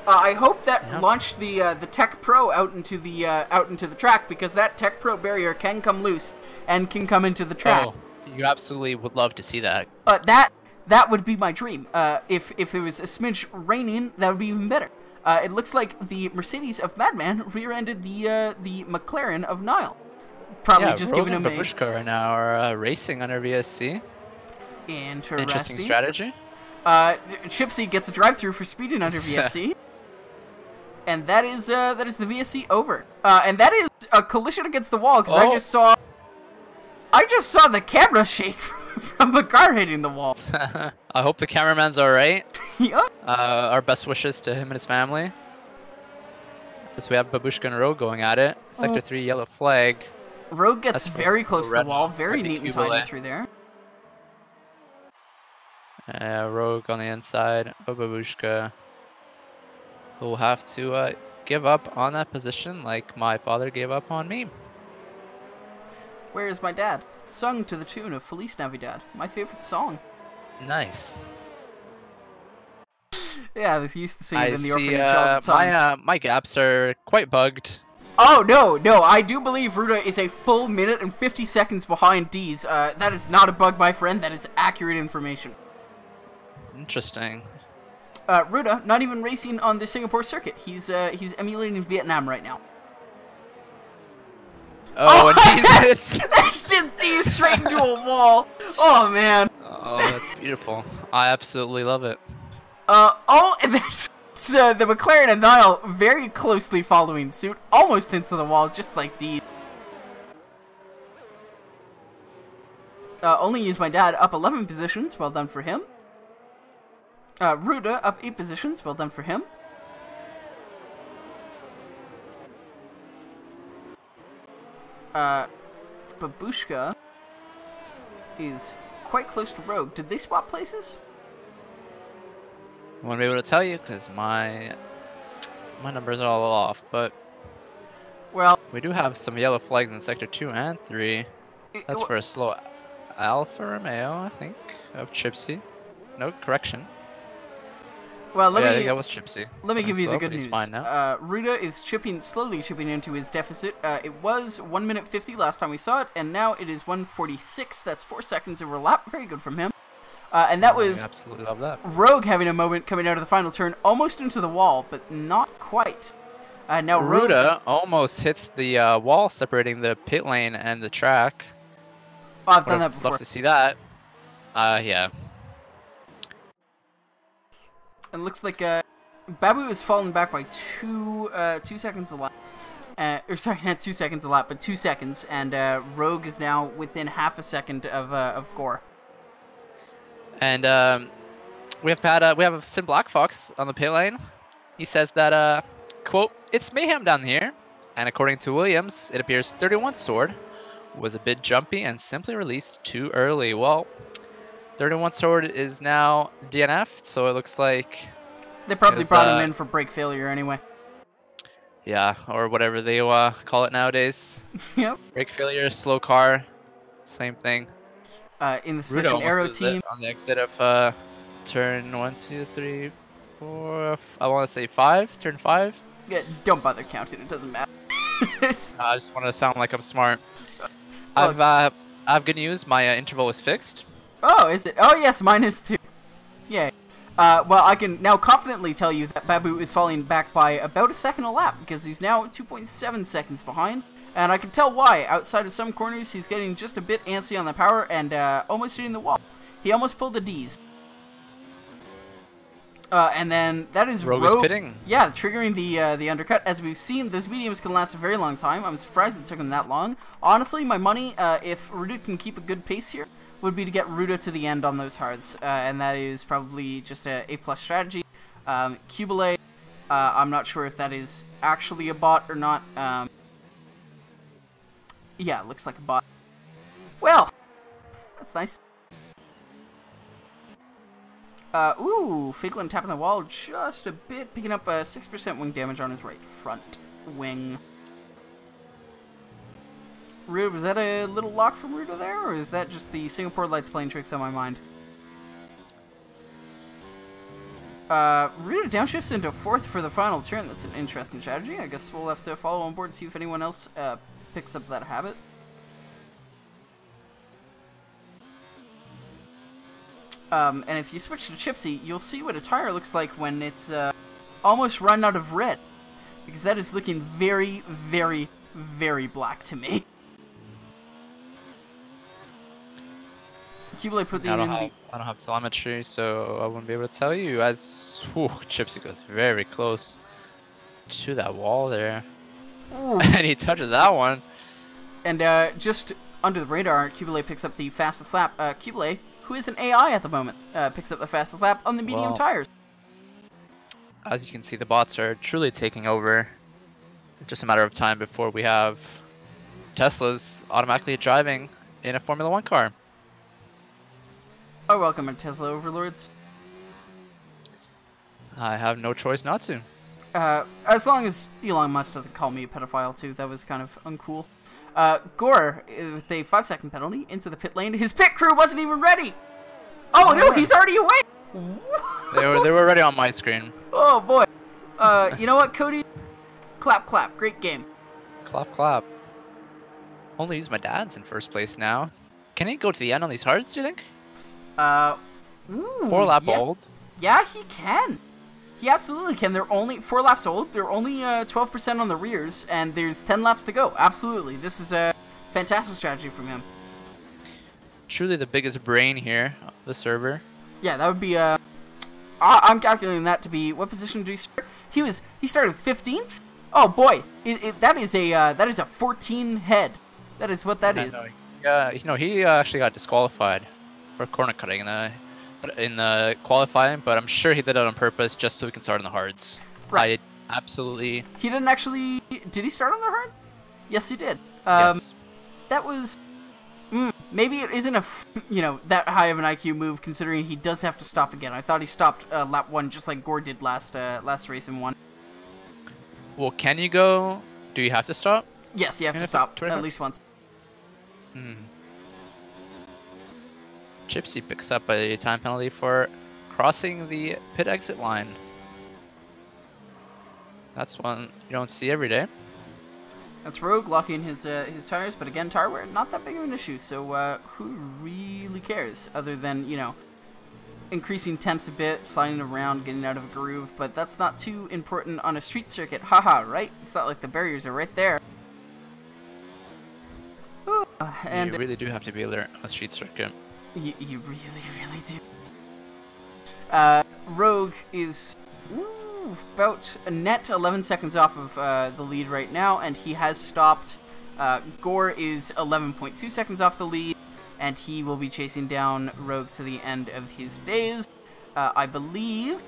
I hope that launched the Tech Pro out into the track, because that Tech Pro barrier can come loose and can come into the track. Oh, you absolutely would love to see that. That would be my dream. If it was a smidge raining, that would be even better. It looks like the Mercedes of Madman rear-ended the McLaren of Niall. Probably just giving him a... Babushka right now are racing under VSC. Interesting strategy. Chipsy gets a drive-through for speeding under VSC. And that is the VSC over. And that is a collision against the wall, because I just saw the camera shake from the car hitting the wall. I hope the cameraman's alright. Yeah. Our best wishes to him and his family. As we have Babushka and Rogue going at it. Sector 3 yellow flag. Rogue gets very close to the wall. Very neat and tidy through there. Rogue on the inside. Babushka will have to give up on that position like my father gave up on me. Where is my dad? Sung to the tune of Feliz Navidad, my favorite song. Nice. Yeah, they used to sing it in the orphanage all the time. My gaps are quite bugged. Oh, no, I do believe Ruda is a full minute and 50 seconds behind D's. That is not a bug, my friend. That is accurate information. Interesting. Ruda, not even racing on the Singapore circuit. He's emulating Vietnam right now. Oh, and Jesus! That's just D straight into a wall. Oh, man. Oh, that's beautiful. I absolutely love it. And that's the McLaren and Niall very closely following suit, almost into the wall, just like D. Only used my dad up 11 positions. Well done for him. Ruda up 8 positions. Well done for him. Babushka is quite close to Rogue. Did they swap places? I won't be able to tell you because my numbers are all off, but Well, we do have some yellow flags in sector 2 and 3. That's for a slow Alfa Romeo, I think, of Chipsy. No correction. well, I think that was Chipsy. let me give you the Slow, good but he's news. fine now. Ruda is slowly chipping into his deficit. It was 1 minute 50 last time we saw it, and now it is 1:46. That's 4 seconds over lap. Very good from him. And that was I absolutely love that. Rogue having a moment coming out of the final turn, almost into the wall, but not quite. Now Rogue... Ruda almost hits the wall separating the pit lane and the track. Oh, I've done that Would before. love to see that. Yeah. It looks like Babu has fallen back by 2 seconds a lap. Or sorry, not 2 seconds a lap, but 2 seconds, and Rogue is now within half a second of Gore. And we have Sim Black Fox on the pit lane. He says that quote, "It's mayhem down here," and according to Williams, it appears 31 Sword was a bit jumpy and simply released too early. Well, 31 Sword is now DNF'd, so it looks like They probably brought him in for brake failure anyway. yeah, or whatever they call it nowadays. Yep. Brake failure, slow car, same thing. In the Ruda Special almost Aero loses team. it on the exit of turn 1, 2, 3, 4. I want to say 5. Turn 5. Yeah, don't bother counting. It doesn't matter. It's... I just want to sound like I'm smart. Look. I have good news. My interval is fixed. Oh, is it? Oh, yes, mine is too. Yay. Well, I can now confidently tell you that Babu is falling back by about a second a lap, because he's now 2.7 seconds behind. And I can tell why. Outside of some corners, he's getting just a bit antsy on the power and almost hitting the wall. He almost pulled the D's. And then that is Rogue is pitting. Yeah, triggering the undercut. As we've seen, those mediums can last a very long time. I'm surprised it took him that long. Honestly, my money, if Ruda can keep a good pace here, would be to get Ruda to the end on those hards. And that is probably just a A+ strategy. Cubile, I'm not sure if that is actually a bot or not. Yeah, it looks like a bot. Well, that's nice. Ooh, Figlin tapping the wall just a bit, picking up 6% wing damage on his right front wing. Ruda, was that a little lock from Ruda there, or is that just the Singapore lights playing tricks on my mind? Ruda downshifts into 4th for the final turn. That's an interesting strategy. I guess we'll have to follow on board and see if anyone else picks up that habit. And if you switch to Chipsy, you'll see what a tire looks like when it's almost run out of red. Because that is looking very, very, very black to me. Cubile put the I don't have telemetry, so I wouldn't be able to tell you. As Chipsy goes very close to that wall there. And he touches that one. And just under the radar, Cubile picks up the fastest lap. Cubile, who is an AI at the moment, picks up the fastest lap on the medium tires. As you can see, the bots are truly taking over. It's just a matter of time before we have Teslas automatically driving in a Formula 1 car. Oh, welcome to Tesla Overlords. I have no choice not to. As long as Elon Musk doesn't call me a pedophile too, that was kind of uncool. Gore, with a 5-second penalty, into the pit lane. His pit crew wasn't even ready! Oh no, he's already away! They were already on my screen. Oh boy. You know what, Cody? Clap, clap. Great game. Clap, clap. Only use my dad's in first place now. Can he go to the end on these hards, do you think? Ooh, 4 lap yeah. old. Yeah, he can. He absolutely can. They're only 4 laps old. They're only 12% on the rears, and there's 10 laps to go. Absolutely. This is a fantastic strategy from him. Truly the biggest brain here, the server. Yeah, that would be I'm calculating that to be, what position did he start? He started 15th? Oh boy, that is a 14 head. That is what that is. No, he actually got disqualified for corner cutting in the qualifying, but I'm sure he did it on purpose just so he can start on the hards. Right. I absolutely. He didn't actually. Did he start on the hard? Yes, he did. Yes. That was. Maybe it isn't that high of an IQ move, considering he does have to stop again. I thought he stopped lap 1 just like Gore did last race in 1. Well, can you go? Do you have to stop? Yes, you have to stop at least once. Gypsy picks up a time penalty for crossing the pit exit line. That's one you don't see every day. That's Rogue locking his tires, but again, tire wear, not that big of an issue, so who really cares, other than, increasing temps a bit, sliding around, getting out of a groove, but that's not too important on a street circuit, haha, right? It's not like the barriers are right there. And you really do have to be alert on a street circuit. You really do. Rogue is about a net 11 seconds off of the lead right now, and he has stopped. Gore is 11.2 seconds off the lead, and he will be chasing down Rogue to the end of his days. I believe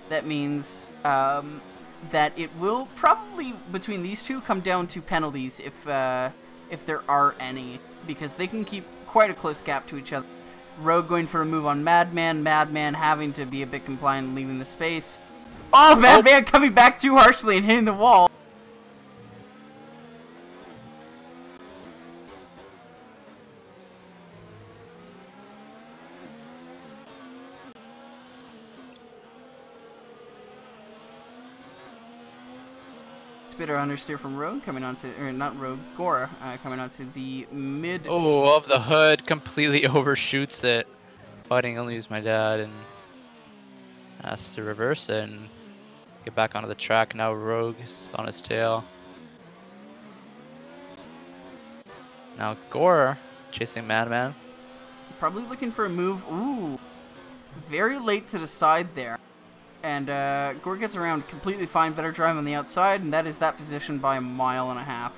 that means that it will probably, between these two, come down to penalties if there are any, because they can keep quite a close gap to each other. Rogue going for a move on Madman, Madman having to be a bit compliant and leaving the space. Oh, Madman coming back too harshly and hitting the wall. Spitter understeer from Rogue coming onto, or not Rogue, Gore coming onto the mid. Oh, of the hood, completely overshoots it. Fighting only use my dad and has to reverse it and get back onto the track. Now Rogue is on his tail. Now Gore chasing Madman. Probably looking for a move. Ooh, very late to the side there. And Gore gets around completely fine, better drive on the outside, and that is that position by 1.5 miles.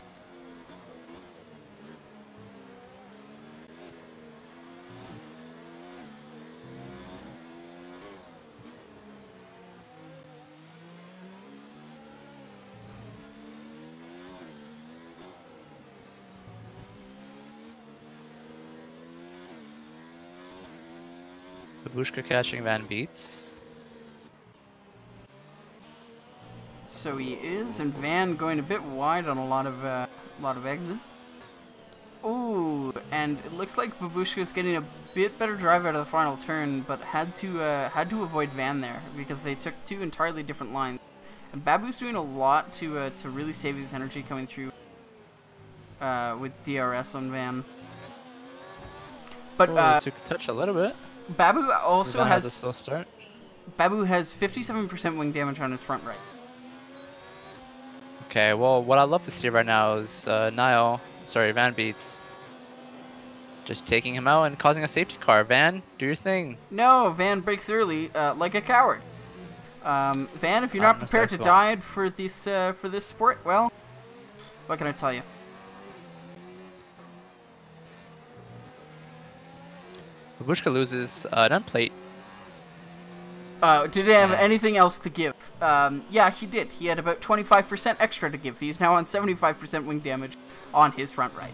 Babushka catching Van Beets. So he is, and Van going a bit wide on a lot of exits. Ooh, and it looks like Babushka's getting a bit better drive out of the final turn, but had to avoid Van there because they took two entirely different lines. And Babu's doing a lot to really save his energy coming through with DRS on Van. But took a touch a little bit. Babu also has a slow start. Babu has 57% wing damage on his front right. Okay, well, what I'd love to see right now is Van Beets just taking him out and causing a safety car. Van, do your thing. No, Van breaks early, like a coward. Van, if you're not prepared to die for this sport, well, what can I tell you? Babushka loses an end plate. Did he have anything else to give? Yeah, he did. He had about 25% extra to give. He's now on 75% wing damage on his front right.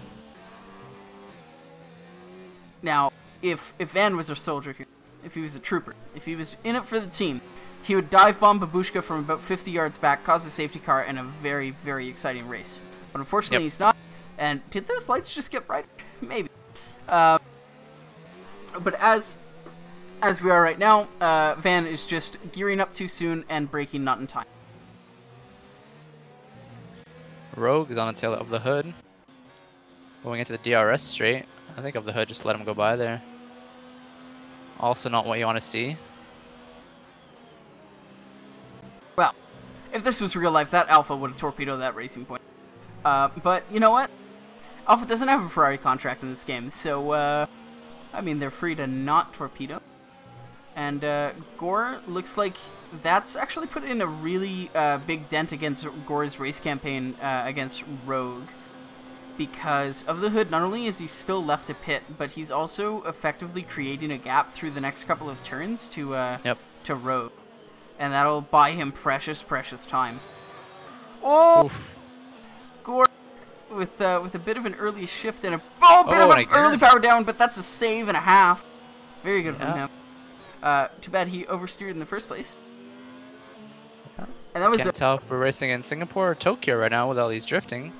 Now, if Van was a soldier here, if he was a trooper, if he was in it for the team, he would dive bomb Babushka from about 50 yards back, cause a safety car, and a very, very exciting race. But unfortunately, he's not. And did those lights just get brighter? Maybe. But as we are right now, Van is just gearing up too soon and braking not in time. Rogue is on the tail of the hood. Going into the DRS straight. I think of the hood just let him go by there. Also not what you want to see. Well, if this was real life, that Alpha would have torpedoed that racing point. But you know what? Alpha doesn't have a Ferrari contract in this game, so I mean, they're free to not torpedo. And Gore looks like that's actually put in a really big dent against Gore's race campaign against Rogue. because of the hood. Not only is he still left to pit, but he's also effectively creating a gap through the next couple of turns to Rogue, and that'll buy him precious time. Oh, Oof. Gore with a bit of an early shift and a bit of an early power down, but that's a save and a half. Very good from him. Too bad he oversteered in the first place. And that was Can't tell if we're racing in Singapore or Tokyo right now with all these drifting.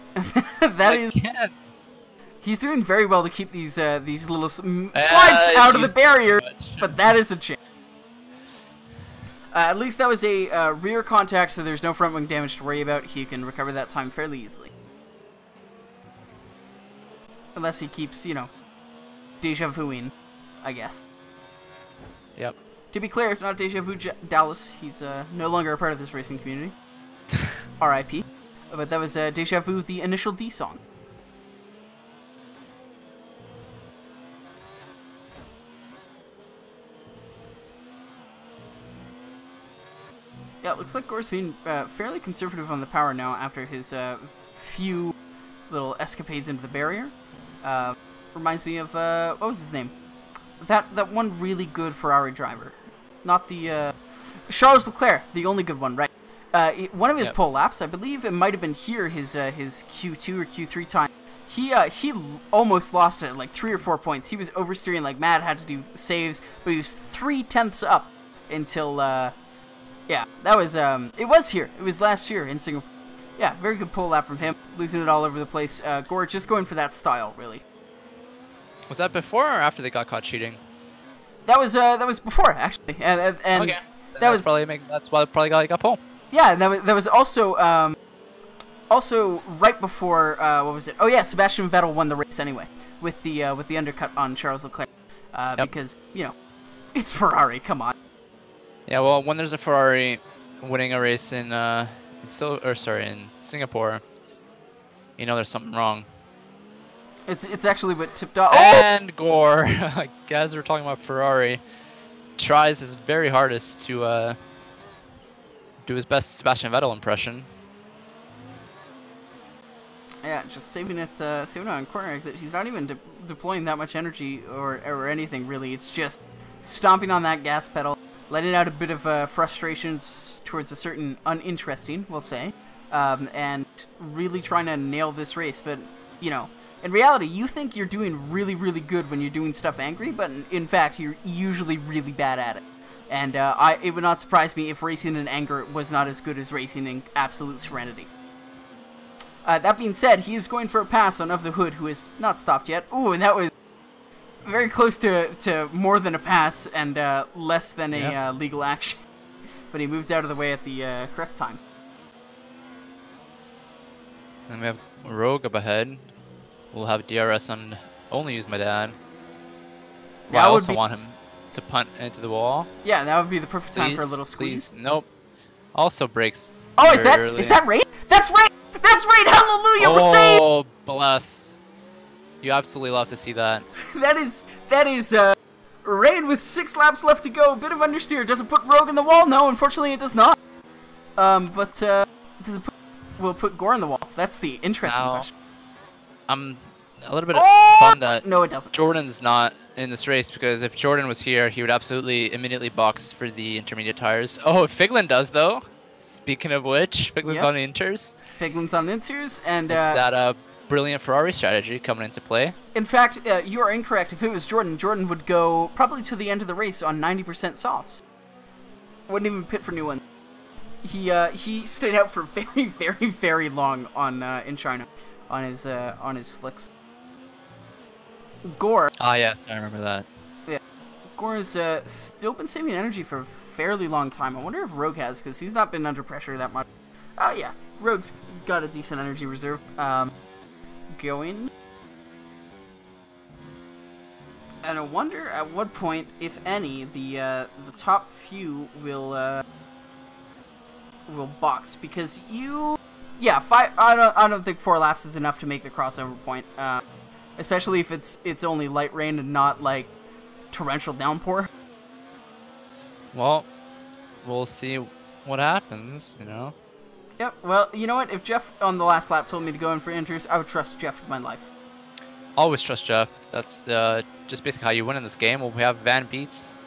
He's doing very well to keep these little slides out of the barrier, but that is a change. At least that was a rear contact, so there's no front wing damage to worry about. He can recover that time fairly easily. Unless he keeps, deja vuing, I guess. Yep. To be clear, not deja vu Dallas. He's no longer a part of this racing community. R.I.P. But that was Deja Vu, the Initial D song. Yeah, it looks like Gore's being fairly conservative on the power now after his few little escapades into the barrier. Reminds me of, what was his name? That one really good Ferrari driver. Not the, Charles Leclerc, the only good one, right? One of his pole laps, I believe it might have been here, his Q2 or Q3 time. He almost lost it at like 3 or 4 points. He was oversteering like mad, had to do saves, but he was 3/10 up until, yeah, that was, it was here. It was last year in Singapore. Yeah, very good pole lap from him, losing it all over the place. Gore just going for that style, really. Was that before or after they got caught cheating? That was before, actually. And okay. That's why they probably got pole. Yeah, that was also also right before what was it? Oh yeah, Sebastian Vettel won the race anyway with the undercut on Charles Leclerc because it's Ferrari. Come on. Yeah, well, when there's a Ferrari winning a race in Singapore, there's something wrong. It's actually what tipped off. And Gore, as we're talking about Ferrari, tries his very hardest to do his best Sebastian Vettel impression. Yeah, just saving it on corner exit. He's not even deploying that much energy or anything really. It's just stomping on that gas pedal, letting out a bit of frustrations towards a certain uninteresting, we'll say, and really trying to nail this race. But in reality, you think you're doing really, really good when you're doing stuff angry, but in fact, you're usually really bad at it. And it would not surprise me if racing in anger was not as good as racing in absolute serenity. That being said, he is going for a pass on Of the Hood, who is not stopped yet. Ooh, and that was very close to more than a pass and less than a legal action. But he moved out of the way at the correct time. And we have Rogue up ahead. We'll have DRS on Only Use My Dad. Well, I also want him to punt into the wall. Yeah, that would be the perfect time for a little squeeze. Please. Nope. Also breaks. Oh, is that rain? That's rain! That's rain! Hallelujah! We're saved! Oh, bless. You absolutely love to see that. That is rain with 6 laps left to go. Bit of understeer. Does it put Rogue in the wall? No, unfortunately it does not. But does it will it put Gore in the wall? That's the interesting question. I'm a little bit bummed that no, it doesn't. Jordan's not in this race, because if Jordan was here, he would absolutely immediately box for the intermediate tires. Oh, Figlin does though. Speaking of which, Figlin's on the inters. Figlin's on the inters, and it's that brilliant Ferrari strategy coming into play. In fact, you are incorrect. If it was Jordan, Jordan would go probably to the end of the race on 90% softs. Wouldn't even pit for new ones. He stayed out for very, very, very long on in China on his slicks. Gore. Ah, yes, I remember that. Yeah, Gore has still been saving energy for a fairly long time. I wonder if Rogue has, because he's not been under pressure that much. Oh yeah, Rogue's got a decent energy reserve. Going. And I wonder at what point, if any, the top few will box, because I don't think 4 laps is enough to make the crossover point. Especially if it's only light rain and not like torrential downpour. Well, we'll see what happens, Yep. Well, you know what? If Jeff on the last lap told me to go in for inters, I would trust Jeff with my life. Always trust Jeff. That's just basically how you win in this game. Well, we have Van Beats,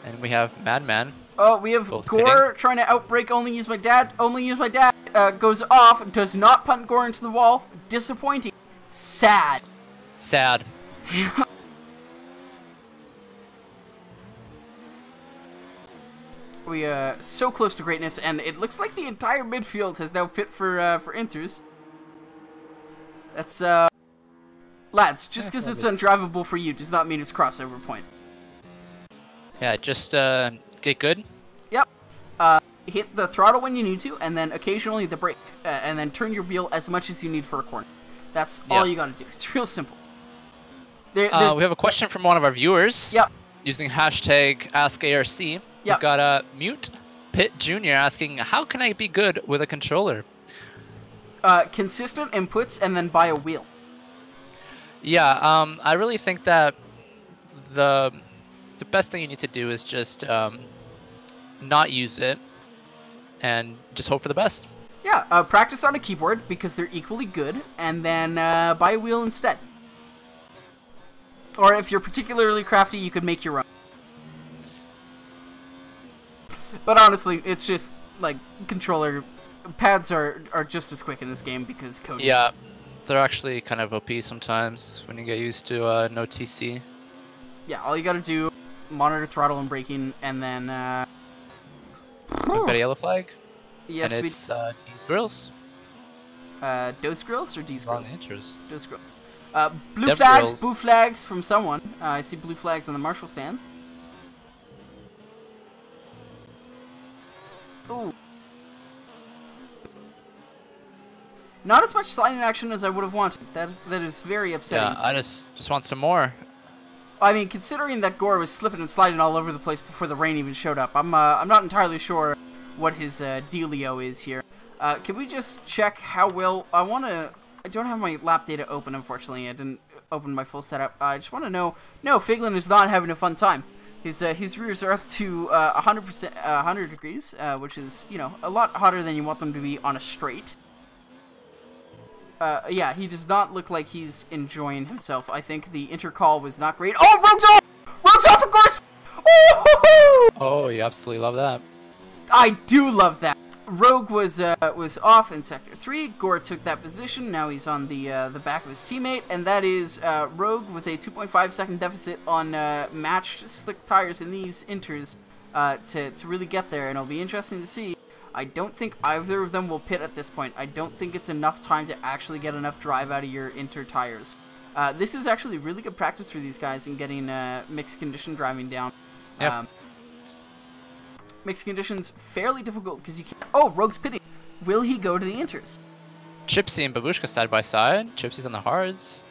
and we have Madman. Oh, we have Both Gore hitting. trying to outbreak. Only use my dad. Only use my dad. Goes off. Does not punt Gore into the wall. Disappointing. Sad. Sad. We so close to greatness, and it looks like the entire midfield has now pit for inters. That's lads. Just because it's undrivable for you does not mean it's crossover point. Yeah, just get good. Yep. Hit the throttle when you need to, and then occasionally the brake, and then turn your wheel as much as you need for a corner. That's all you gotta do. It's real simple. We have a question from one of our viewers. Yep. Using hashtag AskARC. Yep. We've got a Mute Pit Jr. asking, how can I be good with a controller? Consistent inputs, and then buy a wheel. Yeah, I really think that the best thing you need to do is just not use it and just hope for the best. Yeah, practice on a keyboard because they're equally good, and then buy a wheel instead. Or if you're particularly crafty, you could make your own. But honestly, it's just, like, controller pads are just as quick in this game because code. Yeah, they're actually kind of OP sometimes when you get used to no TC. Yeah, all you gotta do, monitor throttle and braking, and then, We've got a yellow flag. yes, and it's D's Grills. Dose grills or D's On grills? the intros. Dose grill. Blue Dev flags, grills. blue flags from someone. I see blue flags on the marshal stands. Ooh. Not as much sliding action as I would have wanted. That is very upsetting. Yeah, I just want some more. I mean, considering that Gore was slipping and sliding all over the place before the rain even showed up, I'm not entirely sure what his dealio is here. Can we just check how well... I don't have my lap data open, unfortunately. I didn't open my full setup. I just want to know... No, Figlin is not having a fun time. His rears are up to 100%, 100 degrees, which is, you know, a lot hotter than you want them to be on a straight. Yeah, he does not look like he's enjoying himself. I think the intercall was not great. Oh, Rogue's off! Rogue's off, of course! Oh, Oh, you absolutely love that. I do love that. Rogue was off in Sector 3. Gore took that position. Now he's on the back of his teammate, and that is Rogue with a 2.5 second deficit on matched slick tires in these inters to really get there, and it'll be interesting to see. I don't think either of them will pit at this point. I don't think it's enough time to actually get enough drive out of your inter tires. This is actually really good practice for these guys in getting mixed condition driving down. Yep. Mixed conditions, fairly difficult because you can't... Oh, Rogue's pitting. Will he go to the inters? Chipsy and Babushka side by side. Chipsy's on the hards.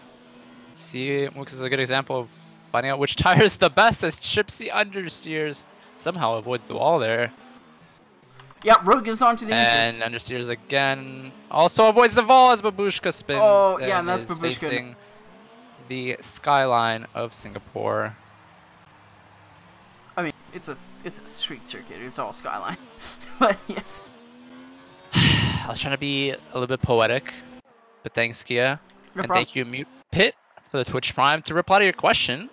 Let's see, this is a good example of finding out which tire is the best as Chipsy understeers. Somehow avoids the wall there. Yeah, Rogue is on to the And inters. understeers again. Also avoids the wall as Babushka spins. Oh, yeah, and that's is Babushka. facing the skyline of Singapore. I mean, it's a street circuit. It's all skyline. But yes. I was trying to be a little bit poetic, but thanks, Kia. No And problem. thank you, Mute Pit, for the Twitch Prime. To reply to your question,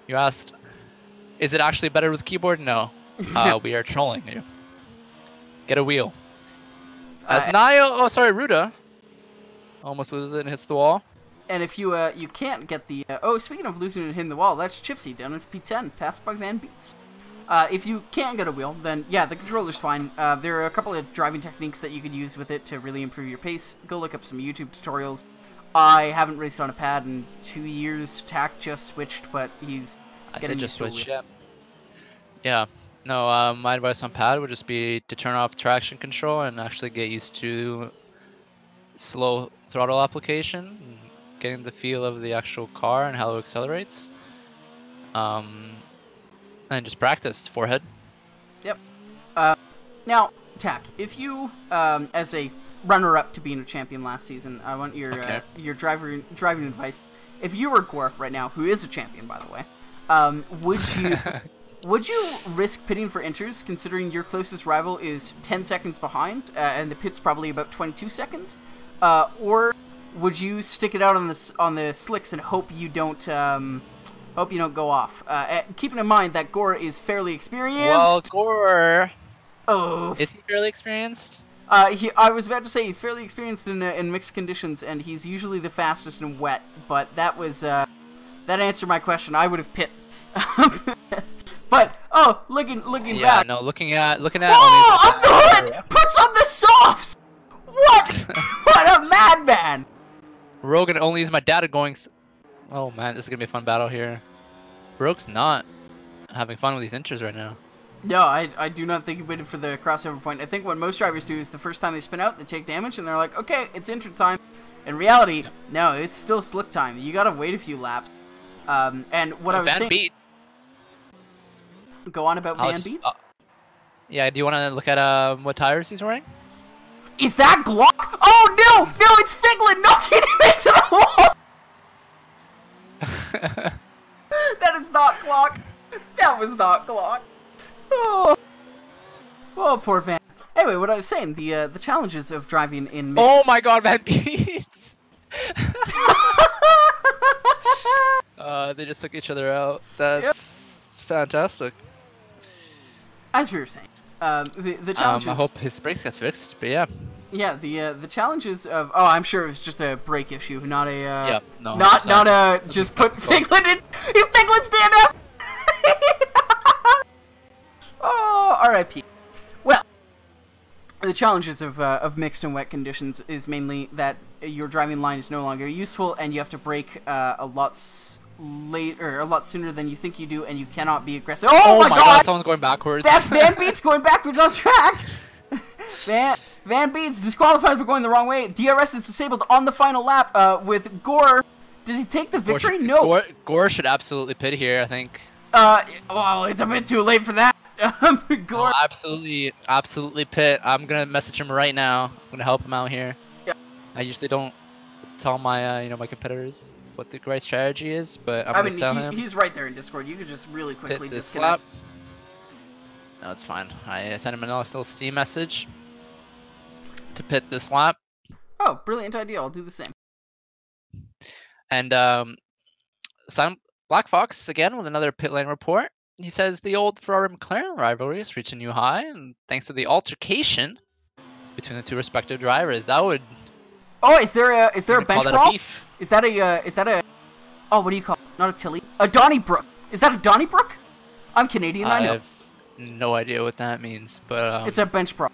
you asked, is it actually better with keyboard? No. We are trolling you. Get a wheel. As Ruda almost loses it and hits the wall. And if you you can't get the... oh, speaking of losing and hitting the wall, that's Chipsy down. It's P10, passed by Van Beats. If you can't get a wheel, then yeah, the controller's fine. There are a couple of driving techniques that you could use with it to really improve your pace. Go look up some YouTube tutorials. I haven't raced on a pad in 2 years. Tack just switched, but he's getting just used to a switch, wheel. yeah. No, my advice on pad would just be to turn off traction control and actually get used to slow throttle application, getting the feel of the actual car and how it accelerates. And just practice forehead. Yep. Now, Tack, if you, as a runner-up to being a champion last season, I want your driving advice. If you were Gore right now, who is a champion, by the way, would you Would you risk pitting for inters, considering your closest rival is 10 seconds behind, and the pit's probably about 22 seconds? Or would you stick it out on the slicks and hope you don't go off? Keeping in mind that Gore is fairly experienced. Well, Gore. Oh. Is he fairly experienced? I was about to say he's fairly experienced in mixed conditions, and he's usually the fastest in wet. But that was that answered my question. I would have pit. But looking back. Yeah, no, looking at. Whoa! Off the hood! Puts on the softs. What? What a madman! Rogan only is my data going. Oh man, this is gonna be a fun battle here. Rogue's not having fun with these inters right now. No, I do not think he waited for the crossover point. I think what most drivers do is the first time they spin out, they take damage, and they're like, okay, it's inter time. In reality, no, it's still slick time. You gotta wait a few laps. And what I was saying... Beat. Go on about Van Beats? Yeah, do you want to look at what tires he's wearing? Is that Glock? Oh, no! No, it's Figlin knocking him into the wall! That is not Glock. That was not Glock. Oh, poor Van. Anyway, what I was saying, the challenges of driving in mixed... Oh my god, Van Beats! They just took each other out. That's fantastic. As we were saying, the challenges... I hope his brakes gets fixed, but yeah. Yeah, the challenges of... Oh, I'm sure it was just a brake issue, not a... yeah, no. Not a... Just put Figlin in... If Figlin stand up! Oh, R.I.P. Well, the challenges of mixed and wet conditions is mainly that your driving line is no longer useful, and you have to brake a lot sooner than you think you do, and you cannot be aggressive. Oh my god! Someone's going backwards. That's Van Beats going backwards on track! Van Beats disqualified for going the wrong way. DRS is disabled on the final lap with Gore. Does he take the victory? No. Gore should absolutely pit here, I think. Well, it's a bit too late for that. Gore. Oh, absolutely pit. I'm gonna message him right now. I'm gonna help him out here. Yeah. I usually don't tell my my competitors what the right strategy is, but I'm gonna tell him. He's right there in Discord. You could just really quickly pit this disconnect. lap. No, it's fine. I sent him a little Steam message to pit this lap. Oh, brilliant idea. I'll do the same. And Black Fox again with another pit lane report. He says the old Ferrari-McLaren rivalry has reached a new high, and thanks to the altercation between the two respective drivers, that would. Oh, is there a bench brawl? Is that a? Oh, what do you call it? Not a Tilly. A Donnybrook. Is that a Donnybrook? I'm Canadian. I know. I have no idea what that means, but it's a bench brawl.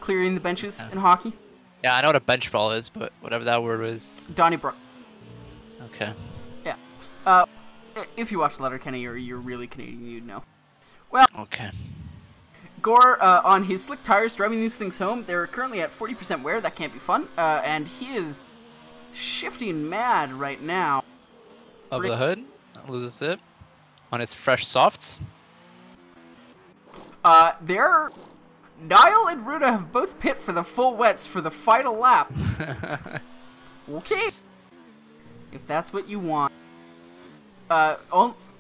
Clearing the benches in hockey. Yeah, I know what a bench brawl is, but whatever that word was. Donnybrook. Okay. Yeah. If you watch Letterkenny or you're really Canadian, you'd know. Well, okay. Gore, on his slick tires, driving these things home, they're currently at 40% wear. That can't be fun. And he is shifting mad right now. Of the hood, loses it on his fresh softs. Niall and Runa have both pit for the full wets for the final lap. Okay. If that's what you want.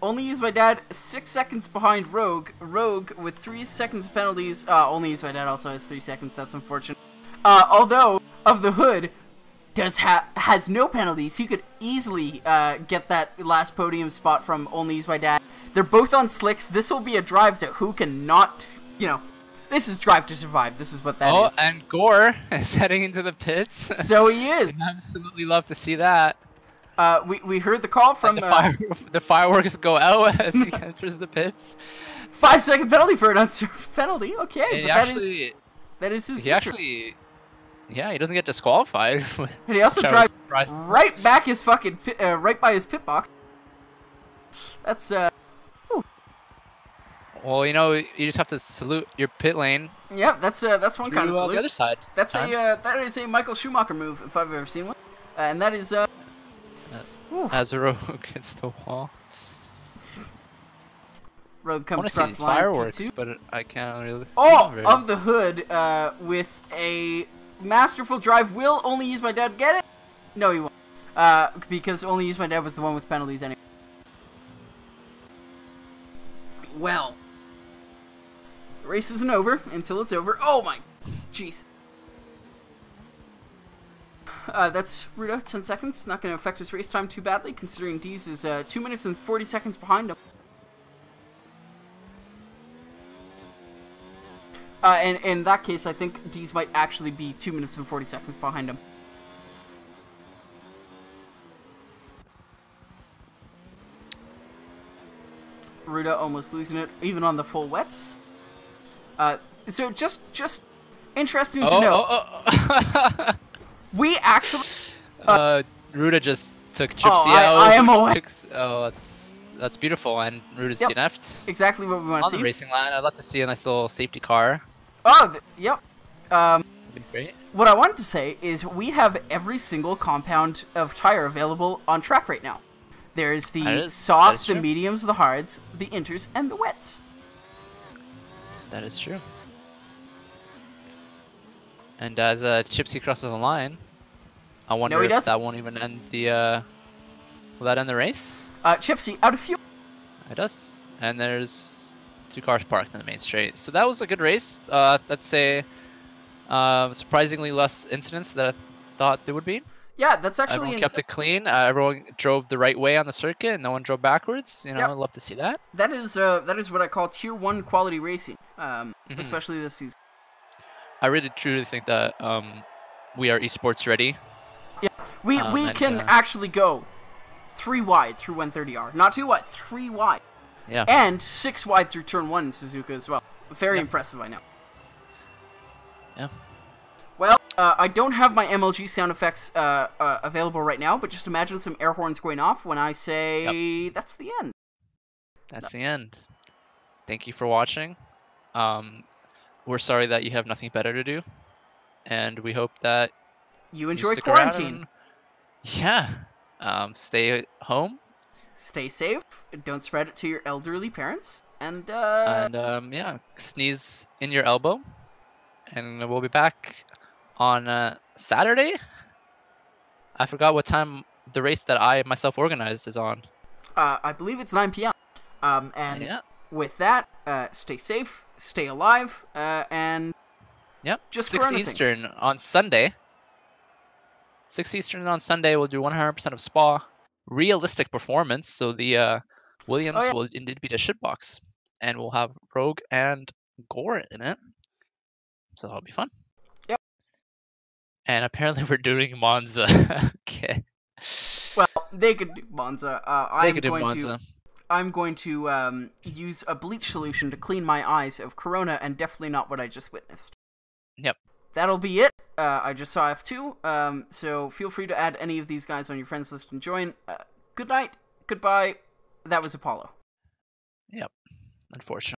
Only used by Dad 6 seconds behind Rogue. Rogue with 3 seconds penalties. Only used by Dad also has 3 seconds. That's unfortunate. Although of the hood has no penalties, he could easily get that last podium spot from Only used by Dad. They're both on slicks. This will be a drive to who cannot, this is drive to survive. This is what that is. Oh, and Gore is heading into the pits. So he is. Absolutely love to see that. We heard the call from the fireworks go out as he enters the pits. 5-second penalty for an unserved penalty. Okay, but that is his. He actually, he doesn't get disqualified. And he also drives right back his fucking right by his pit box. That's whew. Well, you just have to salute your pit lane. Yeah, that's one kind of salute. The other side. That's that is a Michael Schumacher move if I've ever seen one, and that is as a Rogue hits the wall. Rogue comes across the line. Fireworks, P2. but I can't really. Of the hood, with a masterful drive. Will Only Use My Dad get it? No, he won't. Because Only Use My Dad was the one with penalties anyway. Well, race isn't over until it's over. Oh my, jeez. That's Ruda, 10 seconds. Not going to affect his race time too badly, considering Dees is 2 minutes and 40 seconds behind him. And in that case, I think Dees might actually be 2 minutes and 40 seconds behind him. Ruda almost losing it, even on the full wets. So just interesting to know. We actually... Ruda just took Chipsy out. I am away. That's beautiful, and Ruda's DNF'd. Exactly what we want to see. On the racing line, I'd love to see a nice little safety car. Oh, yep. That'd be great. What I wanted to say is we have every single compound of tire available on track right now. There's the softs, the mediums, the hards, the inters, and the wets. That is true. And as Chipsy crosses the line, I wonder if that won't even end the... will that end the race? Chipsy, out of fuel. It does. And there's 2 cars parked in the main straight. So that was a good race. Let's say surprisingly less incidents than I thought there would be. Yeah, that's actually... Everyone kept it clean. Everyone drove the right way on the circuit, and no one drove backwards. You know, I'd love to see that. That is what I call Tier 1 quality racing, especially this season. I really truly think that we are esports ready. Yeah, we can actually go 3 wide through 130R. Not 2 wide, 3 wide. Yeah. And 6 wide through turn 1 in Suzuka as well. Very impressive, I know. Yeah. Well, I don't have my MLG sound effects available right now, but just imagine some air horns going off when I say that's the end. That's the end. Thank you for watching. We're sorry that you have nothing better to do, and we hope that you enjoy quarantine. Stay home. Stay safe. Don't spread it to your elderly parents. And sneeze in your elbow. And we'll be back on Saturday. I forgot what time the race that I myself organized is on. I believe it's 9 p.m. With that, stay safe, stay alive, and just 6 Eastern on Sunday. 6 Eastern on Sunday, we'll do 100% of Spa. Realistic performance, so the Williams will indeed be the shitbox. And we'll have Rogue and Gore in it. So that'll be fun. Yep. And apparently we're doing Monza. Okay. Well, they could do Monza. I'm going to use a bleach solution to clean my eyes of Corona, and definitely not what I just witnessed. Yep. That'll be it. I just saw F2, so feel free to add any of these guys on your friends list and join. Good night. Goodbye. That was Apollo. Yep. Unfortunately.